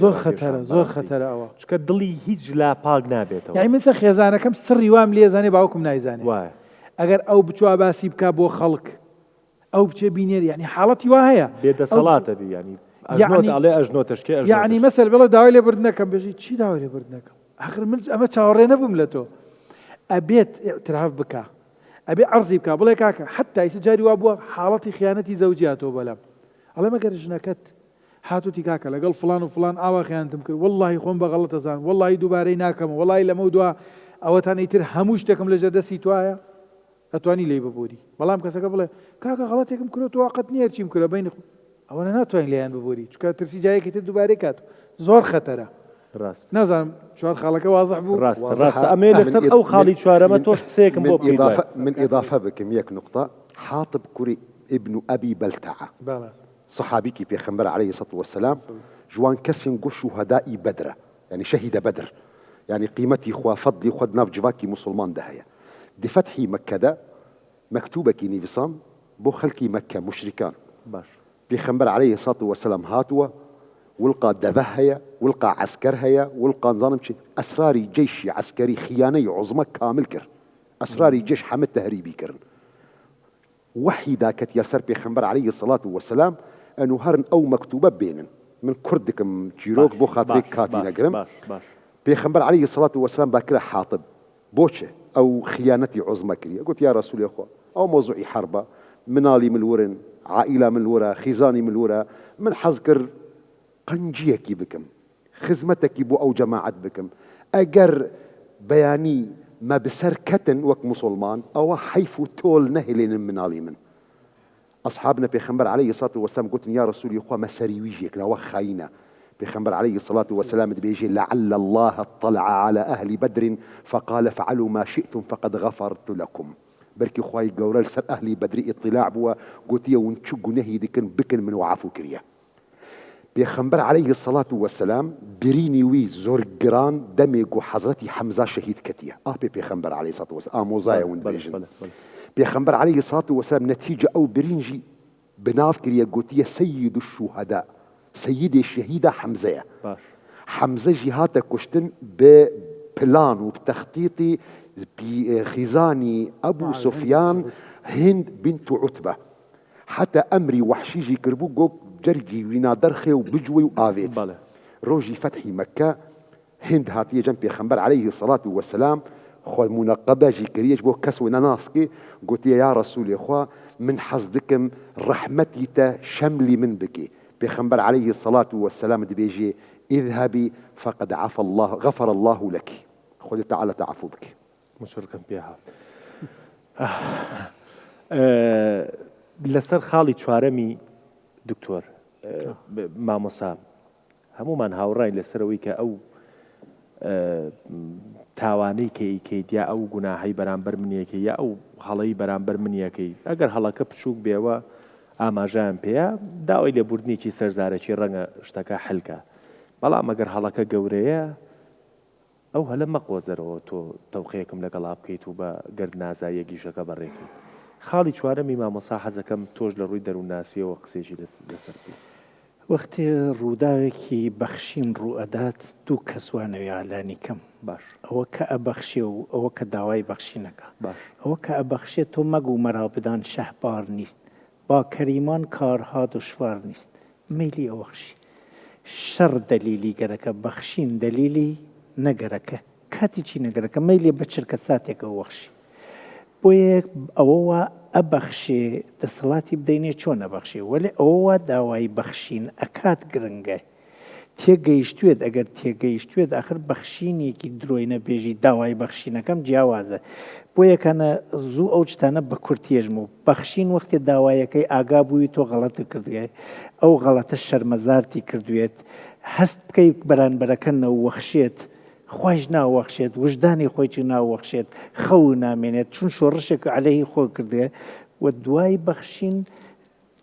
زۆر خەتەرە ئەوە چکە دڵی هیچ لا پاک نابێتەوە یعنی مثل خێزانەکەم سڕی وام لێزانێ باوکم نایزانێ وایە ئەگەر ئەو بچوا باسی بکە بۆ خەڵک ئەو بچێ بینێر یعنی حاڵەتی وا هەیە بێدەسەڵاتە بی ینی ئەژنۆت ئەڵێ ئەژنۆتەشکێ یعنی مەسەل بڵێ داوای لێبوردنەکەم بێژی چی داوای لێبوردنەکەم آخر من ئەمە چاوەڕێ نەبووم لە تۆ ئەبێت ئێعتراف بکە ئەبێ عەرزی بکە بڵێ کاکە حتا ئیسە جاری وا بووە حاڵەتی خیانەتی زەوجی هاتۆ بەلام ئەڵێ مەگەر ژنەکەت هاتووتی کاکە لەگەڵ فڵان و فڵان ئاوا خیانەتم کرد وەڵڵاهی خۆم بە غەڵەت ئەزانم وەڵڵاهی دووبارەی ناکەمەوە وەڵڵاهی لەمە دوا ئەوەتان ئیتر هەموو شتێکم لەژێر دەستی توایە ئەتوانی لێی ببووری بەڵام کەسەکە بڵێ کاکە غەڵەتێکم کردو تو واقعەت نییە چیم کردە بین ئەوە ناتوانین لێیان ببووری چکە ترسی جایەکی تر دووبارەی کات زۆر خەتەرە ڕاست نازانم چوار خاڵەکە وازح بوو ڕاست ئەمێ لەسەر ئەو خاڵی چوارەمە تۆش قسەیەکم بۆ من إضافة بكم يك نقطة حاطب كري ابن أبي بلتعة صحابيكي بيخمبر عليه الصلاة والسلام جوان كسين قو شهداء بدر يعني شهد بدر يعني قيمتي خوا فضلي خد ناف جواكي مسلمان دهيا دي فتحي مكة دا مكتوبة كي نيفصام بو خلقي مكة مشركان باش بيخمبر عليه الصلاة والسلام هاتوا ولقى دذهيا ولقى عسكرهيا ولقى نظام أسراري جيش عسكري خياني عظمى كامل كر أسراري جيش حمد تهريبي كرن وحي ذاك يسر بيخمبر عليه الصلاة والسلام أنه هرن أو مكتوبة بينن من كردكم جيروك بو خاطريك كاتي نقرم بيخمبر عليه الصلاة والسلام باكرة حاطب بوشة أو خيانتي عظمى كريه قلت يا رسول يا أخوة أو موضوعي حربة منالي من الورن عائلة من الورا خيزاني من الورا من حذكر قنجيكي بكم خزمتك بو أو جماعة بكم أجر بياني ما بسر كتن وك مسلمان أو حيفو تول نهلين من علي من أصحابنا بيخمبر عليه الصلاة والسلام قلت يا رسول يخوة ما سري ويجيك لو خاينة بيخمبر عليه الصلاة والسلام بيجي لعل الله اطلع على أهل بدر فقال فعلوا ما شئتم فقد غفرت لكم بركي خواي قورل سر أهل بدر اطلاع بوا قلت يا ونشق نهي دكن بكن من وعفو كريه بيخمبر عليه الصلاة والسلام بريني وي زورجران دميقو حضرتي حمزة شهيد كتية بيخمبر عليه الصلاة والسلام موزايا وندبيجن بيخمبر عليه الصلاة والسلام نتيجة أو برينجي بناف كريا قوتية سيد الشهداء سيد الشهيدة حمزة حمزة جهاتا كشتن ببلان وبتخطيطي بخزاني أبو سفيان هند بنت عتبة حتى أمري وحشيجي كربو جرجي وينادرخي وبجوي وآفيت روجي فتحي مكة هند هاتية جنبي خنبر عليه الصلاة والسلام خو منقبة جي كريج بو كسونا ناسكي قلت يا رسول يا أخوة من حصدكم رحمتي تا شملي من بكي بيخنبر عليه الصلاة والسلام دي بيجي اذهبي فقد عفى الله غفر الله لك خذ تعالى تعفو بك مشركا بها لسر خاڵی چوارەمی دکتۆر مامۆسا هەمومان هاوڕاین لەسەرەوەی کە ئەو تاوانەی کە ئیکەیت یا ئەو گوناهەی بەرامبەر منیەکەی یا ئەو هەڵەی بەرامبەر منیەکەی ئەگەر هەڵەکە بچووک بێەوە ئاماژەیان پێەیە داوای لێبوردنێکی سەرزارەکی ڕەنگە شتەکە حلکە بەڵام ئەگەر هەڵەکە گەورەیە ئەو هەلە مەقۆزەرەوە تۆ تەوقەیەکم لەگەڵا بکەیت و بە گەرد نازایە گیشەکە بەڕێکی خاڵی چوارەمی مامۆسا حەزەکەم تۆش لە ڕووی دەروونناسیەوە قسێکی لەسەر بکەیت. وەختی ڕووداوێکی بەخشین ڕوئەدات دوو کەسوانەوێ ئالانی کەم باش ئەوە کە ئەبەخشێ و ئەوە کە داوای بەخشینەکە باش ئەوە کە ئەبەخشێت تۆ مەگو مەرا بدان شەهبار نیست با کەریمان کارها دشوار نیست مەیلی ئەوەخشی شەڕ دەلیلی گەرەکە بەخشین دەلیلی نەگەرەکە کاتیچی نەگەرەکە مەیلێ بە چرکە ساتێکە وەخشی بۆیە ئەوەوە ئەبەخشێ دەسەڵاتی بدەینێ چۆن ئەبەخشێ وەلێ ئەوەوە داوای بەخشین ئەکات گرنگە تێگەیشتوێت ئەگەر تێگەیشتوێت ئاخر بەخشینێکی درۆی نەبێژی داوای بەخشینەکەم جیاوازە بۆ یەکانە زوو ئەو شتانە بە کورتێژم و بەخشین وەختێ داوایەکەی ئاگا بووی تۆ غەڵەتە کردوێت ئەو غەڵەتە شەرمەزارتی کردوێت هەست بکەیت بەرانبەرەکە نەوەخشێت خۆش ناوەخشێت وجدانی خۆیی ناوەخشێت خەو نامێنێت چون شۆڕشێک عەلەیهی خۆ کردێ و دوای بەخشین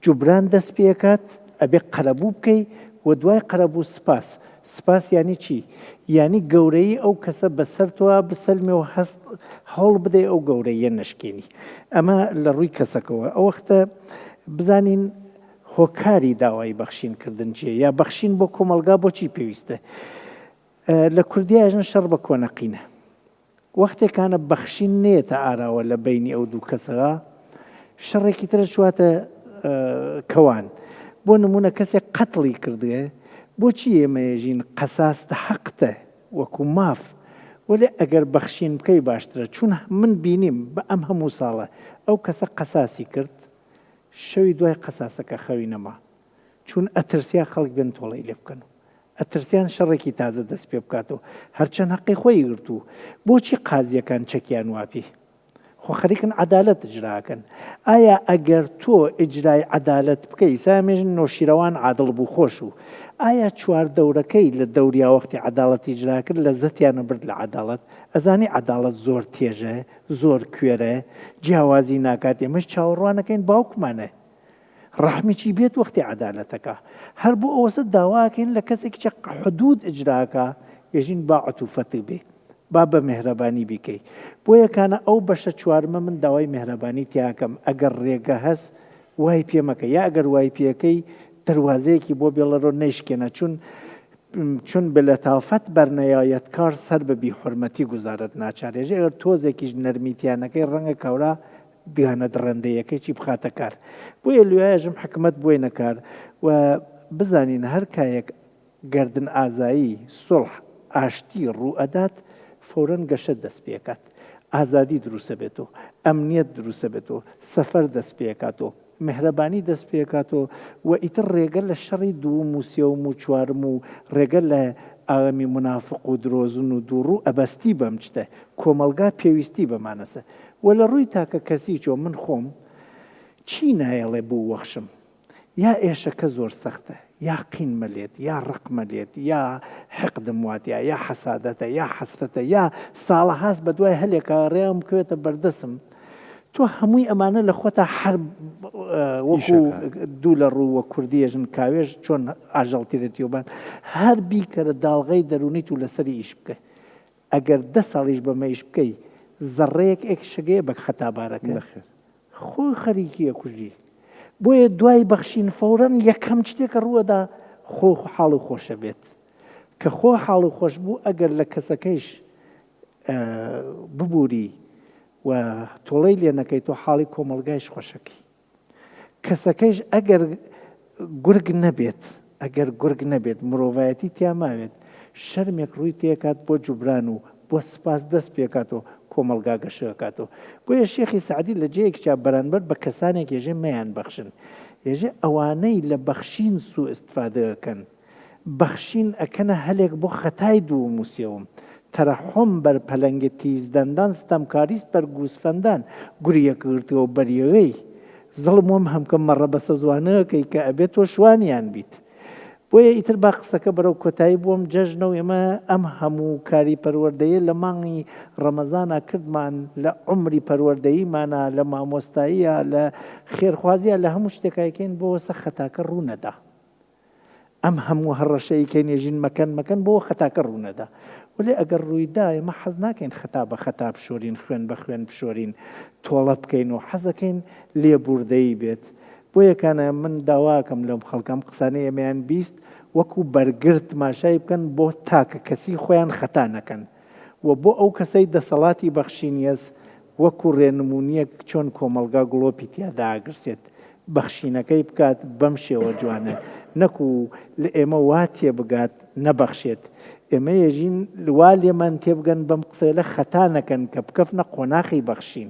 جوبران دەست پێکات ئەبێ قەرەبوو بکەی و دوای قەرەبوو سپاس یانی چی؟ یانی گەورەی ئەو کەسە بەسەر تۆوە بسەلمێ و هەست هەوڵ بدەی ئەو گەورەیە نەشکێنی ئەمە لە ڕووی کەسەکەەوە ئەو وەختە بزانین هۆکاری داوای بەخشینکردن چیە یا بەخشین بۆ کۆمەلگا بۆچی پێویستە لە کوردیاژن شەڕ بە کۆنەقینە وەختێکانە بەخشین نێتە ئاراوە لە بینی ئەو دوو کەسەوە شەڕێکی ترە چواتە کەوان بۆ نمونە کەسێک قەتڵی کردوێ بۆچی ئێمەژین قەساستە حەقتە وەکو ماف وەلێ ئەگەر بەخشین بکەی باشترە چون من بینیم بە ئەم هەموو ساڵە ئەو کەسە قەساسی کرد شەوی دوای قەساسەکە خەوی نەما چون ئەترسیا خەڵک بێن تۆڵەی لێ بکەن ئەترسیان شەڕێکی تازە دەست پێ بکاتەوە هەرچەند حەقی خۆی گرت و بۆچی قازیەکان چەکیان واپی خۆ خەریکن عەدالەت ئجراکەن ئایا ئەگەر تۆ ئیجرای عەدالەت بکەی سامێژن نۆشیرەوان عادڵ بوو خۆش و ئایا چوار دەورەکەی لە دەوریا وەختی عەداڵەتی ئیجرا کرد لە زەتیانە برد لە عەداڵەت ئەزانی عەداڵەت زۆر تێژە زۆر کوێرە جیاوازی ناکات ئێمەش چاوەڕوانەکەین باوکمانە ڕەحمیی بێت وەختی عەدالەتەکە هەر بۆ ئەوەسە داواکەین لە کەسێکی حدود ئجراکە ێژین با عەتوفەت بێ با بە مهرەبانی بیکەی بۆ یەکانە ئەو بەشە چوارمە من داوای مهرەبانی تیاکەم ئەگەر ڕێگە هەست وای پێمەکە یا ئەگەر وای پێەکەی دەواازەیەکی بۆ بێڵەڕۆ نەیشکێنە چون بلەتافەت بەرنەیەت کار سەر بە بیحورمەتی گوزارت ناچارێژێ ئەگەر تۆزێکیش نەرمیتیانەکەی ڕەنگە کەورە دیانە دڕندەیەکێکی بخاتە کار بۆیە لێژم حکومت بۆی نەکار و بزانین هەر کایەک گردن ئازایی سڵح ئاشتی ڕوئەدات فۆرەن گەشە دەست پێکات ئازادی دروستە بێتەوە ئەمنیەت دروستە بێتەوە سەفەر دەست پێکاتەوە مهرەبانی دەست پێکاتەوە و ئیتر ڕێگە لە شەڕی دووم و سێوم و چوارم و ڕێگە لە ئاوەمی منافق و درۆزن و دووڕوو ئەبەستی بەم چتە کۆمەلگا پێویستی بەمانەسە و لە ڕووی تاکە کەسی چۆ من خۆم چی نایەڵێ بوو وەخشم یا ئێشەکە زۆر سەختە یا قین مەلێت یا ڕق مەلێت یا حقدم واتە یا حەسادەتە یا حەسرەتە یا ساڵە هاست بە دوای هەلێکە ڕێم بکوێتە بەردەسم تۆ هەمووی ئەمانە لە خۆتا هەر وەکو دوو لە ڕوو وە کوردیێژن کاوێژ چۆن ئاژەڵتیرەتیۆبان هەر بیکەرە داڵغەی دەرونیت و لەسەری ئیش بکە ئەگەر 10 ساڵیش بەمە ئیش بکەی زەڕەیەک ئێکشەگەیە بە خەتابارەکە خۆی خەریکیە کوژی بۆیە دوای بەخشین فەورەن یەکەم شتێکە ڕووەدا خۆ حاڵ و خۆشە بێت کە خۆ حاڵ و خۆش بوو ئەگەر لە کەسەکەیش ببووری و تۆڵەی لێ نەکەی تۆ حاڵی کۆمەلگایش خۆشەکەی کەسەکەیش ئەگەر گورگ نەبێت مرۆڤایەتی تیاماوێت شەرمێک ڕووی تێکات بۆ جوبران و بۆ سپاس دەست پێکاتەوە کۆمەلگا گەشەکاتەوە بۆیە شێخی سعدی لە جەیەکی چا بەرانبەر بە کەسانێک ێژێ مەیان بەخشن ێژێ ئەوانەی لە بەخشین سوء ئیستفادەکەن بەخشین ئەکەنە هەلێک بۆ خەتای دوو موسیەوم تەرەحم بەر پەلەنگی تیزدەندان ستەمکاریست بەر گوسفەندان گوریەکردەوە بەریەوەی زڵم وەم هەمکە مەڕە بەسە زوانەکەی کە ئەبێت تۆ شوانیان بیت بۆیە ئیتر با قسەکە بەرەو کۆتایی بۆم جەژنەوە ئێمە ئەم هەموو کاری پەروەردەیە لە مانگی ڕەمەزانە کردمان لە عمری پەروەردەییمانە لە مامۆستاییە لە خێرخوازیە لە هەموو شتێکایکەین بۆ وەسە خەتاکە ڕوونەدا ئەم هەموو هەڕەشەیەکەی نێژین مەکەن بۆ خەتاکە ڕوونەدا ولی ئەگەر ڕوویدا ئێمە حەز ناکەین خەتا بە خەتا بشۆرین خوێن بە خوێن بشۆرین تۆڵە بکەین و حەزەکەین لێبوردەیی بێت بۆ یەکانە من داواکەم لەم خەڵکەم قسانەی ئەمەیان بیست وەکو بەرگرت ماشای بکەن بۆ تاکە کەسی خۆیان خەتا نەکەن و بۆ ئەو کەسەی دەسەڵاتی بەخشینیەس وەکو ڕێنمونیەک چۆن کۆمەلگا گڵۆپی تیادا ئاگرسێت بەخشینەکەی بکات بەم شێوە جوانە نەکو لە ئێمە وا تێبگات نەبەخشێت ئێمە ێژین وا لێمان تێبگەن بەم قسە لە خەتا نەکەن کە بکەفنە قۆناخی بەخشین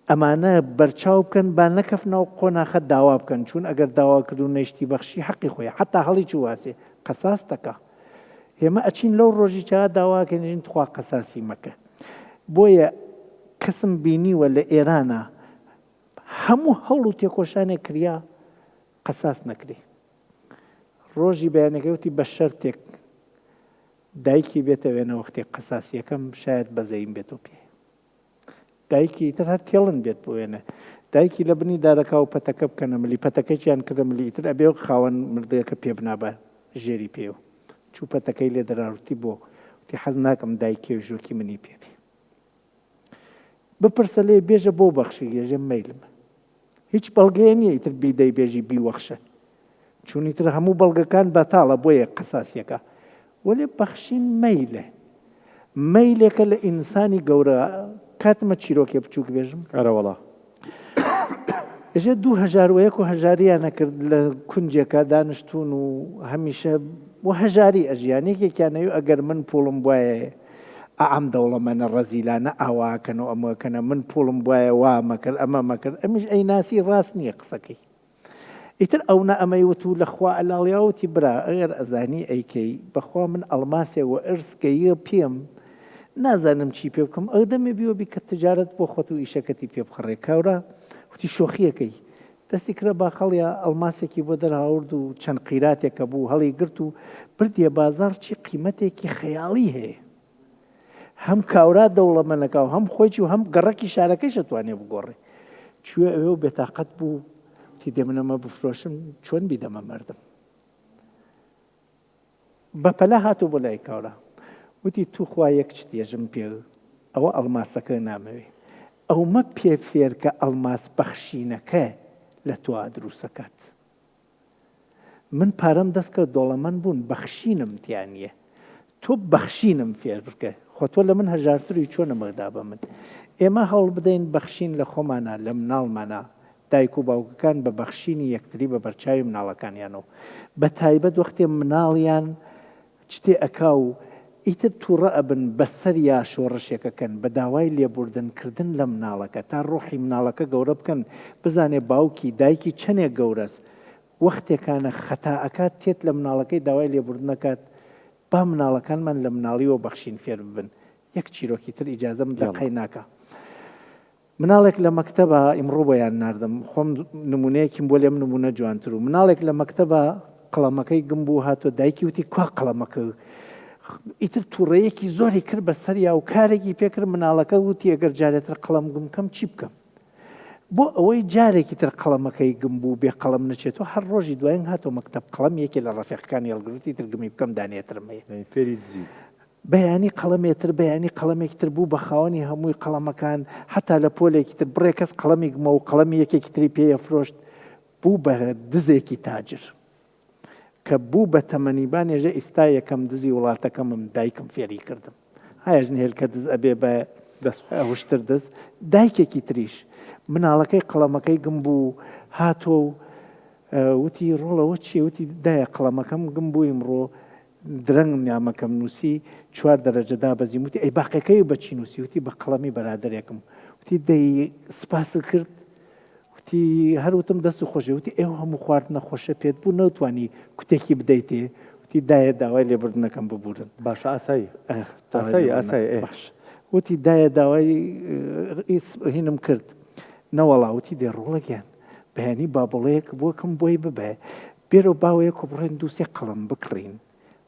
ئەمانە بەرچاو بکەن با نەکەفنەوە قۆناخە داوا بکەن چون ئەگەر داوا کردو نەیشتی بەخشی حەقی خۆی حتا هەڵی چواسێ قەساس دەکا ئێمە ئەچین لەو ڕۆژی چا داواکەنین تخوا قەساسی مەکە بۆیە کەسم بینیوە لە ئێرانە هەموو هەوڵ و تێکۆشانێک کریا قەساس نەکرێ ڕۆژی بەیانەکەوتی بە شەرتێک دایکی بێتەوێنە وەختی قەساسیەکەم شاید بەزەیم بێتەوە پێ دایکی تر هەر تێڵن بێت بۆێنە دایکی لە بنی دارەکە و پەتەکە بکەنە ملی پەتەکەیان کردە ملی تر ئەبێ خاوەن مردەکە پێ بنابە ژێری پێ و چوو پەتەکەی لێ دەراوتی بۆ تی حەز ناکەم دایکی و ژۆکی منی پێ بێ بپرسە لێ بێژە بۆ بەخشی گێژە مەیلم هیچ بەڵگەیە نییە ئیتر بیدەی بێژی بیوەخشە چونی تر هەموو بەڵگەکان بەتاڵە بۆیە قەساسیەکە وەلێ بەخشین مەیلە مەیلێکە لە ئینسانی گەورە کاتمە چیرۆکێ بچووک بێژم ئەرەوەڵا ێژێ 2001 و هەژاریان نەکرد لە کونجێکە دانیشتون و هەمیشە و هەژاری ئەژیانێکێکیانەوە ئەگەر من پوڵم وایە ئەم دەوڵەمەنە ڕەزیلانە ئاواکەن و ئەمەکەنە من پوڵم وایە وا مەکرد ئەمە مەکرد ئەمیش ئەی ناسی ڕاست نییە قسەکەی ئیتر ئەوە ئەمەی وتو لەخوا ئەلاڵیاوتی برا ئەگەر ئەزانی ئەیکەی بەخوا من ئەڵماسێ و ئەرسکەیە پێم نازانم چی پێ بکەم ئەو دەمێ بیوە کە تجارەت بۆ خۆت و ئیشەکەتی پێ بخڕێ کاورە وتی شۆخیەکەی دەستی کرە باخەڵیا ئەڵماسێکی بۆ دەرهاورد و چەند قیراتێکە بوو هەڵی گرت و بردیە بازار چی قیمەتێکی خەیاڵی هەیە هەم کاورا دەوڵەمەنەکە و هەم خۆی و هەم گەڕەکی شارەکەی شەتوانێ بگۆڕێ کوێ ئەوێ و بێتاقەت بوو تی دێمنەمە بفرۆشم چۆن بیدەمە مردم بەپەلا هاتوو بۆ لای کاورا وتی توخوا یەک چتێژم پێ ئەوە ئەڵماسەکە نامەوێ ئەومە پێ فێرکە ئەڵماس بەخشینەکە لە تۆ دروستەکات من پارەم دەستکە دۆڵەمەند بوون بەخشینم تیانە تۆ بەخشینم فێر بکە خۆ تۆ لە من هەژارتری چۆنە مەدا بە من ئێمە هەوڵ بدەین بەخشین لە خۆمانە لە مناڵمانە دایک و باوکەکان بە بەخشینی یەکتری بە بەرچاوی مناڵەکانیانەوە بە تایبەت وەختێ مناڵیان شتێ ئەکا و ئیتر تووڕە ئەبن بەسەر یا شۆڕشێکەکەن بە داوای لێبوردنکردن لە مناڵەکە تا ڕۆحی مناڵەکە گەورە بکەن بزانێ باوکی دایکی چەندێک گەورەس وەختێکانە خەتاەکات تێت لە مناڵەکەی داوای لێبوردنەکات با مناڵەکانمان لە مناڵیەوە بەخشین فێر ببن یەک چیرۆکی تر ئیجازەم دەقەی ناکە مناڵێک لە مەکتەبە ئیمڕۆ بۆیان ناردم خۆم نمونەیەکیم بۆ لێم نمونە جوانتر و مناڵێک لە مەکتەبە قەڵەمەکەی گم بوو هاتۆ دایکی وتی کوا قەڵەمەکە ئیتر تووڕەیەکی زۆری کرد بە سەریا و کارێکی پێکرد مناڵەکە وتی ئەگەر جارێتر قەڵەم گم بکەم چی بکەم بۆ ئەوەی جارێکی تر قەڵەمەکەی گم بوو بێ قەڵەم نەچێتەوە هەر ڕۆژی دوایین هاتۆ مەکتەب قەڵەم یەکی لە ڕەفیقەکانی هەڵگرتی تر گمی بکەم دانێترمەیە فێری دزی بەیانی قەڵەمێتر بەیانی قەڵەمێکی تر بوو بە خاوەنی هەمووی قەڵەمەکان حتا لە پۆلێکی تر بڕێ کەس قەڵەمی گمە و قەڵەمی یەکێکی تری پێیە فرۆشت بوو بە دزێکی تاجر کە بوو بە تەمەنیبان ێژە ئیستا یەکەم دزی وڵاتەکەمم دایکم فێری کردم هایژن هێل کە دز ئەبێ بە هوشتر دز دایکێکی تریش مناڵەکەی قەڵەمەکەی گم بوو هاتۆ و وتی ڕۆڵەوە چیە وتی دایە قەڵەمەکەم گم بوو ئیمڕۆ درەنگ نامەکەم نووسی 4 دەرەجەدا بەزیم وتی ئەی باقیەکەی بەچی نووسی وتی بە قەڵەمی بەرادەرێکم وتی دەی سپاس کرد وتی هەروتم دەست و خۆشە وتی ئێوە هەموو خواردنە خۆشە پێت بوو نەوتوانی کوتێکی بدەیتێ وتی دایە داوای لێبوردنەکەم ببورن باشە ئاسایی ئاسایی باش وتی دایە داوای هینم کرد نەوەڵا وتی دێ ڕۆڵەکیان بەیانی بابڵەیەک بۆکەم بۆی ببێ بێرە باوەیە کۆ بڕێن دووسێ قەڵەم بکڕین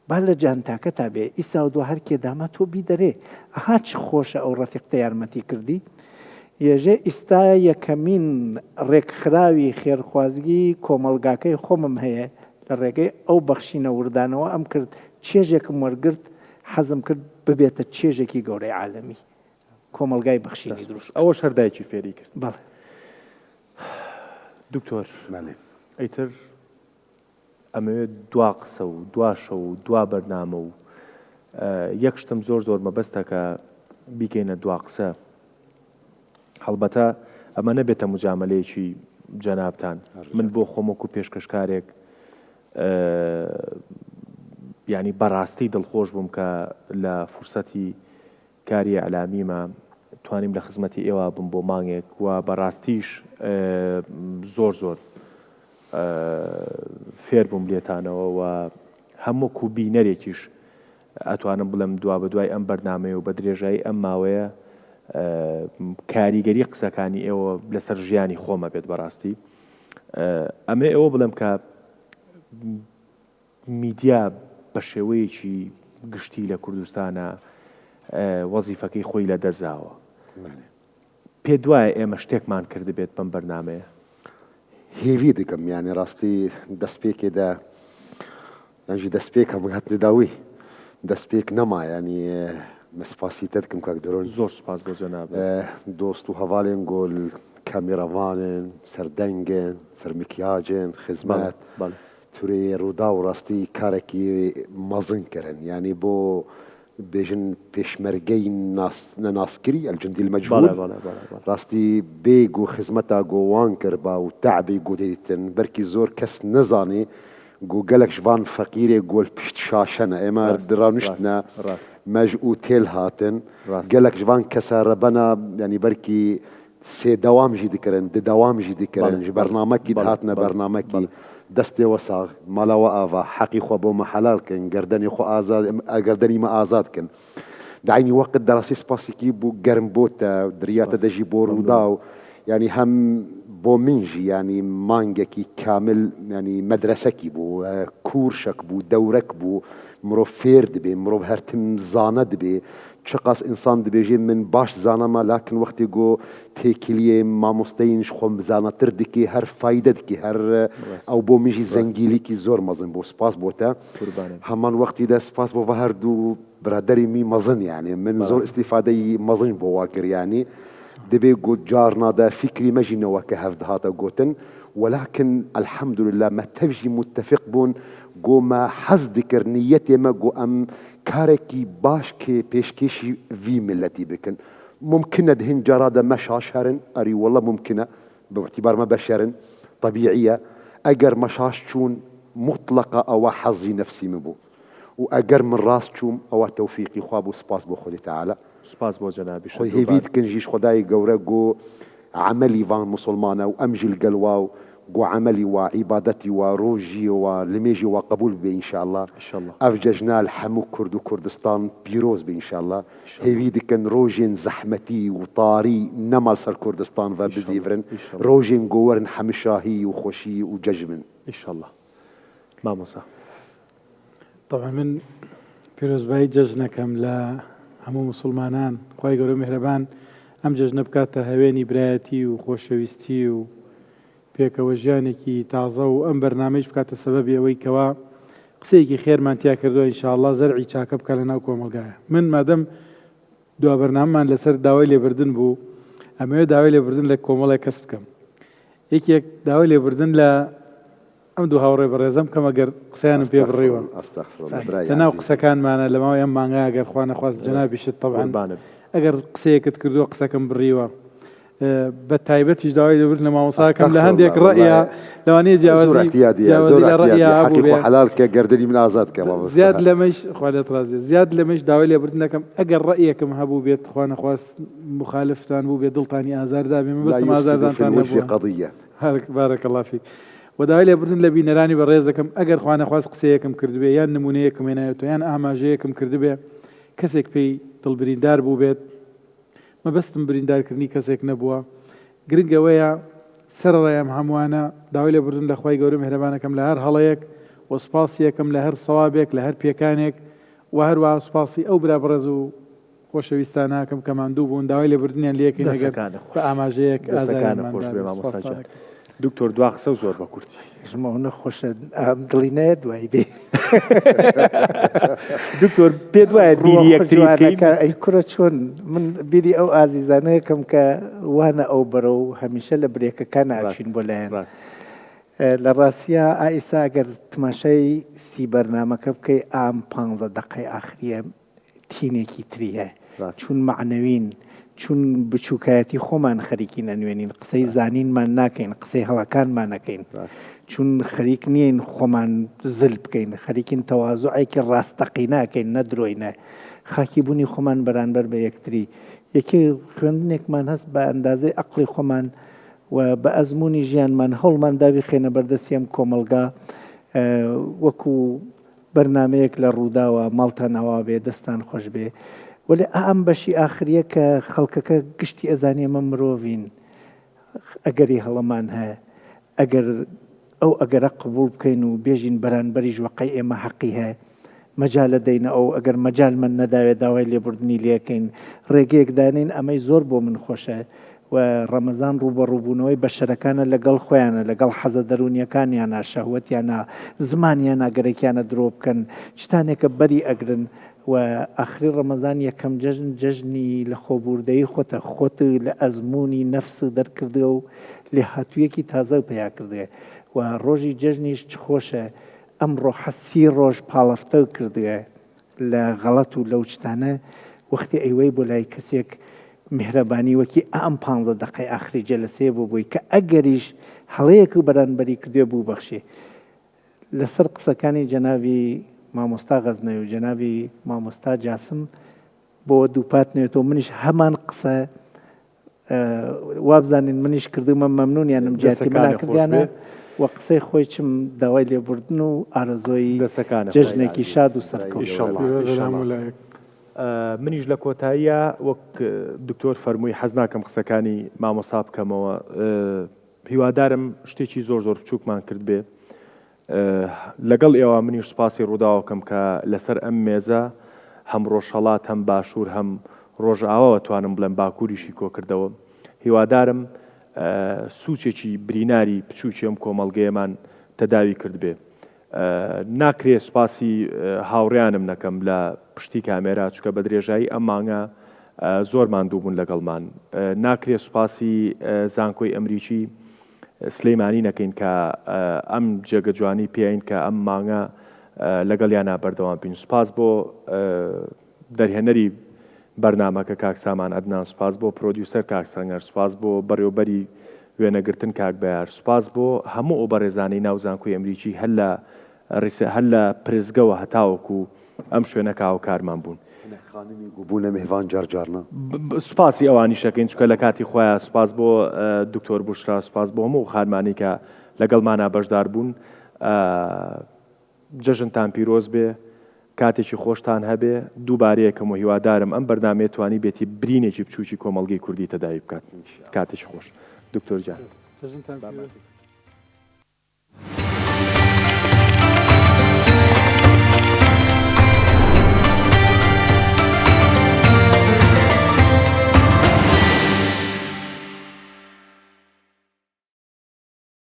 با لە جانتاکە تا بێ ئیسا و دو هەر کێدامە تۆ بی دەرێ ئەها چ خۆشە ئەو ڕەفیقتە یارمەتی کردی ێژێ ئیستا یەکەمین ڕێکخراوی خێرخوازگی کۆمەلگاکەی خۆمم هەیە لە ڕێگەی ئەو بەخشینە وردانەوە ئەم کرد چێژێکم وەرگرت حەزم کرد ببێتە چێژێکی گەورەی عالەمی کۆمەلگای بەخشینی دروست ئەوە شەردایکی فێری کرد. بەڵێ دکتۆر بەڵێ ئەیتر ئەمەوێت دوا قسە و دواشە و دوا بەرنامە و یەک شتم زۆر مەبەستەکە بیکەینە دوا قسە. هەڵبەتە ئەمە نەبێتە مجاملەیەکی جەنابتان. من بۆ خۆمەکو پێشکەشکارێک ینی بەڕاستی دڵخۆش بووم کە لە فرسەتی کاری ئەعلامیمە توانیم لە خزمەتی ئێوە بم بۆ مانگێک و بەڕاستیش زۆر فێر بووم لێتانەوە و هەموو کوبینەرێکیش ئەتوانم بڵم دوا بە دوای ئەم بەرنامەیە و بە درێژایی ئەم ماوەیە کاریگەری قسەکانی ئێوە لەسەر ژیانی خۆمە بێت بەڕاستی. ئەمێ ئەوە بڵم کە میدیا بە شێوەیەکی گشتی لە کوردستانە وەزیفەکەی خۆی لە دەرزاوە. پێ دوایە ئێمە شتێکمان کرد بێت بەم بەرنامەیە. هێوی دەکەم یانی ڕاستی دەستپێکێدا یانجی دەستپێکە بگات داوی دەستپێک نەما ینی مسپاسیتە دکم کاک دەرۆن زۆر سوپاس بۆ جەناب. دۆست و هەواڵێن گۆل کامیرەوانن سەردەنگن سەرمکیاجن خزمەت تورێ ڕوودا و ڕاستی کارێکی مەزن کردن ینی بۆ بێژن پێشمەرگەی نەناسکری ئەلجندی المەجهول ڕاستی بێگ و خزمەتا گۆوان کرد با و تەعبی گودێتن بەرکی زۆر کەس نەزانێ گوگەلێک ژوان فەقیرێ گۆل پشت شاشەنە ئێمە درانشتنە مەژ و تێل هاتن گەلێک ژوان کەسە ڕەبەنە ینی بەرکی سێ دەوامژی دکردن دەوامژی دکردن ji بەرنامەکی هاتنە بەرنامەکی دەستێوە ساغ ماڵەوە ئاوا حەقی خۆ بۆ مەحەلالکن گەردەنی خۆ گەردەنی مە ئازادکن داینی وەقت دەڕاستی سپاسێکی بوو گەرم بۆتە دریاتە دەژی بۆ ڕوودا و ینی هەم بۆ منژی ینی مانگێکی کامل ینی مەدرسەکی بوو کورشک بوو دەورەک بوو مرۆڤ فێر دەبێ مرۆڤ هەرتم زانە دەبێ چقاس ئینسان دەبێژێ من باش زانەمە لاکن وەختی گۆ تێکیلیێ مامۆستەینش خۆم بزانەتر دکێ هەر فایدە دکێ هەر ئەو بۆ منژی زەنگیلیکی زۆر مەزن بۆ سپاس بۆتە هەمان وەختی دە سپاس بۆ بە هەردوو برادەری می مەزن یانێ من زۆر ئیسیفادەی مەزن بۆ واکریانی دەبێ گۆ جار نادا فکری مەژینەوە کە هەفت هاتە گوتن ولكن الحمد لله ما تفجي متفق بون گو ما حز دکر نیتی ما گو ام کارکی باش که پیشکشی وی ملتی بکن ممکنه دهن جراده مشاش هرن اری والله ممکنه باعتبار ما بشرن طبيعيه اگر مشاش چون مطلقه او حظي نفسي مبو واگر من راس چوم او توفيقي خواب وسپاس بو خدي تعالى سپاس بۆ جەنابی خۆی هێویت کنجیش خدای گەورە گۆ عملی وان مسلمانە و ئەمژل گەلوا و گۆ عملی و عیبادەتی و ڕۆژی و لمێژی و قبول بێ ئینشاءالله ئەف جەژنال هەموو کورد و کوردستان پیرۆز بێ ئینشاءالله هێوی دکەن ڕۆژێن زەحمەتی و تاری نەماڵ سەر کوردستان و بزیڤرن ڕۆژێن گۆوەرن هەمیشاهی و خۆشی و جەژمن ئینشاءالله. مامۆسا طبعا من پیرۆزبایی جەژنەکەم لە هەموو مسلمانان خوای گەورە میهرەبان ئەم جەژنە بکاتە هەوێنی برایەتی و خۆشەویستی و پێکەوە ژیانێکی تازە و ئەم بەرنامەیش بکاتە سەبەبی ئەوەی کەوا قسەیەکی خێرمان تیا کردووە ئینشاءالله زەرعی چاکە بکە لەناو کۆمەلگایە. من مادەم دوا بەرنامەمان لەسەر داوای لێبوردن بوو ئەمەوێت داوای لێبوردن لە کۆمەڵێک کەس بکەم. یەکێک داوای لێبوردن لە ئەم دوو هاوڕێ بەڕێزەم کەم ئەگەر قسەیانم پێ بڕیوە لەناو قسەکانمانە لەماوەی ئەم مانگای ئەگەر خوا نەخواست جەنابیشت طبعا ئەگەر قسەیەکت کردووە قسەکەم بڕیوە بە تایبەتیش داوای لێبوردن لە مامۆساکەم لە هەندێک ڕەئیە لەوانەیە جیاوازی لە ڕەئیە هەبوو حلال کە گەردەنی من ئازاد کە زیاد لەمەش خوا لێت ڕازێ زیاد لەمەش داوای لێبوردن دەکەم ئەگەر ڕەئیەکم هەبوو بێت خوا نەخواست مخالفتان بوو بێت دڵتانی ئازاردا بێ من بەستم ئازاردانتان نەبووە. بارەکە الله فیک. وداوای لێبوردن لە بینەرانی بەڕێزەکەم ئەگەر خوا نەخواست قسەیەکم کردبێ یان نمونەیەکم هێنایەتەوە یان ئاماژەیەکم کردبێ کەسێک پێی دڵبریندار بوو بێت مەبەستم بریندارکردنی کەسێک نەبووە گرنگەوەیە سەرڕێم هەمووانە داوای لێبوردن لە خوای گەورە میهرەبانەکەم لە هەر هەڵەیەک و سوپاسیەکەم لە هەر سەوابێک لە هەر پێکانێک و هەروە سوپاسی ئەو برا بەڕێز و خۆشەویستانەکەم کە ماندوو بوون داوای لێبوردنیان لێکین ئەگەر بە ئاماژەیەک ئازارمان خۆش بێ مامۆستا. دکتۆر دوا قسە و زۆر بە کورتی ژمەوە نەخۆشە دڵی نایە دوای بێ دکتۆر پێت وایە بیری یەکتری بکەین ئەی کوڕە چۆن من بیری ئەو ئازیزانەیەکەم کە وانە ئەو بەرە و هەمیشە لە برێکەکان ناچین بۆ لایەن لە ڕاستیە ئایسا ئەگەر تماشای سی بەرنامەکە بکەی ئام 15 دقەی ئاخریە تینێکی تریە چون معنەوین چون بچووکایەتی خۆمان خەریکی نەنوێنین قسەی زانینمان ناکەین قسەی هەڵەکانمان نەکەین چون خەریک نیین خۆمان زل بکەین خەریکین تەوازوعێکی ڕاستەقی ناکەین نەدرۆینە خاکی بوونی خۆمان بەرامبەر بە یەکتری یەکێ خوێندنێکمان هەست بە ئەندازەی عەقڵی خۆمان و بە ئەزمموی ژیانمان هەوڵمان داوی خێنە بەردەستیم کۆمەلگا وەکو بەرنمەیەک لە ڕووداوە ماڵتان ئەوا بێ دەستان خۆش بێ ولی ئەم بەشی ئاخریە کە خەڵکەکە گشتی ئەزانێ ئەمە مرۆڤین ئەگەری هەڵەمان هەیە ئەگەر ئەو ئەگەرە قبول بکەین و بێژین بەرانبەری ژوەقەی ئێمە حەقی هەیە مەجال دەینە ئەو ئەگەر مەجال من نەداوێت داوای لێبوردنی لێکەین ڕێگەیەک دانین ئەمەی زۆر بۆ من خۆشە و ڕەمەزان ڕوبەڕووبوونەوەی بەشەرەکانە لەگەڵ خۆیانە لەگەڵ حەزە دەرونیەکانیانە شەهوەتیانە زمانیان ئاگەرێکیانە درۆ بکەن شتانێکە بەری ئەگرن و ئاخری ڕەمەزان یەکەم جەژنی لە خۆبوردەی خۆتە خۆت لە ئەزمموی نەفس دەرکردێ و لێ هاتوویەکی تازە پیا کردێ و ڕۆژی جەژنیش چ خۆشە ئەمڕۆ حەسی ڕۆژ پاڵەفتە کردێ لە غەڵەت و لەو شتانە وەختی ئەیوەی بۆ لای کەسێک میهرەبانی وەکی ئەم 15 دقەی ئاخری جەلسەیە بۆ بووی کە ئەگەریش هەڵەیەک و بەرانبەری کردێ بوو بەخشێ لەسەر قسەکانی جەناوی مامۆستا غەزنەوی و جەناوی مامۆستا جاسم بۆ دووپات نوێتەوە منیش هەمان قسە وابزانین منیش کردومە مەمنونیانم جیاتی مناکردیانە و قسەی خۆی چم داوای لێبوردن و ئارەزۆی جەژنێکی شاد و سەرکەوت منیش لە کۆتاییە وەک دکتۆر فەرمووی حەز ناکەم قسەکانی مامۆسا بکەمەوە هیوادارم شتێکی زۆر زۆر بچووکمان کرد بێ لەگەڵ ئێوە منیش سوپاسی ڕووداوەکەم کە لەسەر ئەم مێزە هەم ڕۆژهەڵات هەم باشوور هەم ڕۆژئاوەوە توانم بڵێم باکووریشی کۆکردەوە هیوادارم سوچێکی بریناری بچووکی ئەم کۆمەڵگەیەمان تەداوی کرد بێ ناکرێ سوپاسی هاوڕیانم نەکەم لە پشتی کامێرا چکە بە درێژایی ئەم مانگە زۆر ماندوو بوون لەگەڵمان ناکرێ سوپاسی زانکۆی ئەمریکی سلەیمانی نەکەین کە ئەم جێگە جوانی پێین کە ئەم مانگە لەگەڵیانە بەردەوام بین سوپاس بۆ دەرهێنەری بەرنامەکە کاک سامان ئەدنان سوپاس بۆ پرۆدیوسەر کاک سەنگەر سوپاس بۆ بەڕێوەبەری وێنەگرتن کاک بەیار سوپاس بۆ هەموو ئەو بەڕێزانەی ناو زانکۆی ئەمریکی هەر لە پرزگەوە هەتاوەکو ئەم شوێنە کاوکارمان بوون بوونە میهوان جارجارنا سوپاسی ئەوانی شەکەین چکە لە کاتی خۆیان سوپاس بۆ دکتۆر بوشرا سوپاس بۆ هەموو خانمانی کە لەگەڵمانە بەشدار بوون جەژنتان پیرۆز بێ کاتێکی خۆشتان هەبێ دووبارەیەکەم و هیوادارم ئەم بەرنامەیە توانی بێتی برینێکی بچووکی کۆمەڵگەی کوردی تەداوی بکات کاتێکی خۆش دکتۆر جان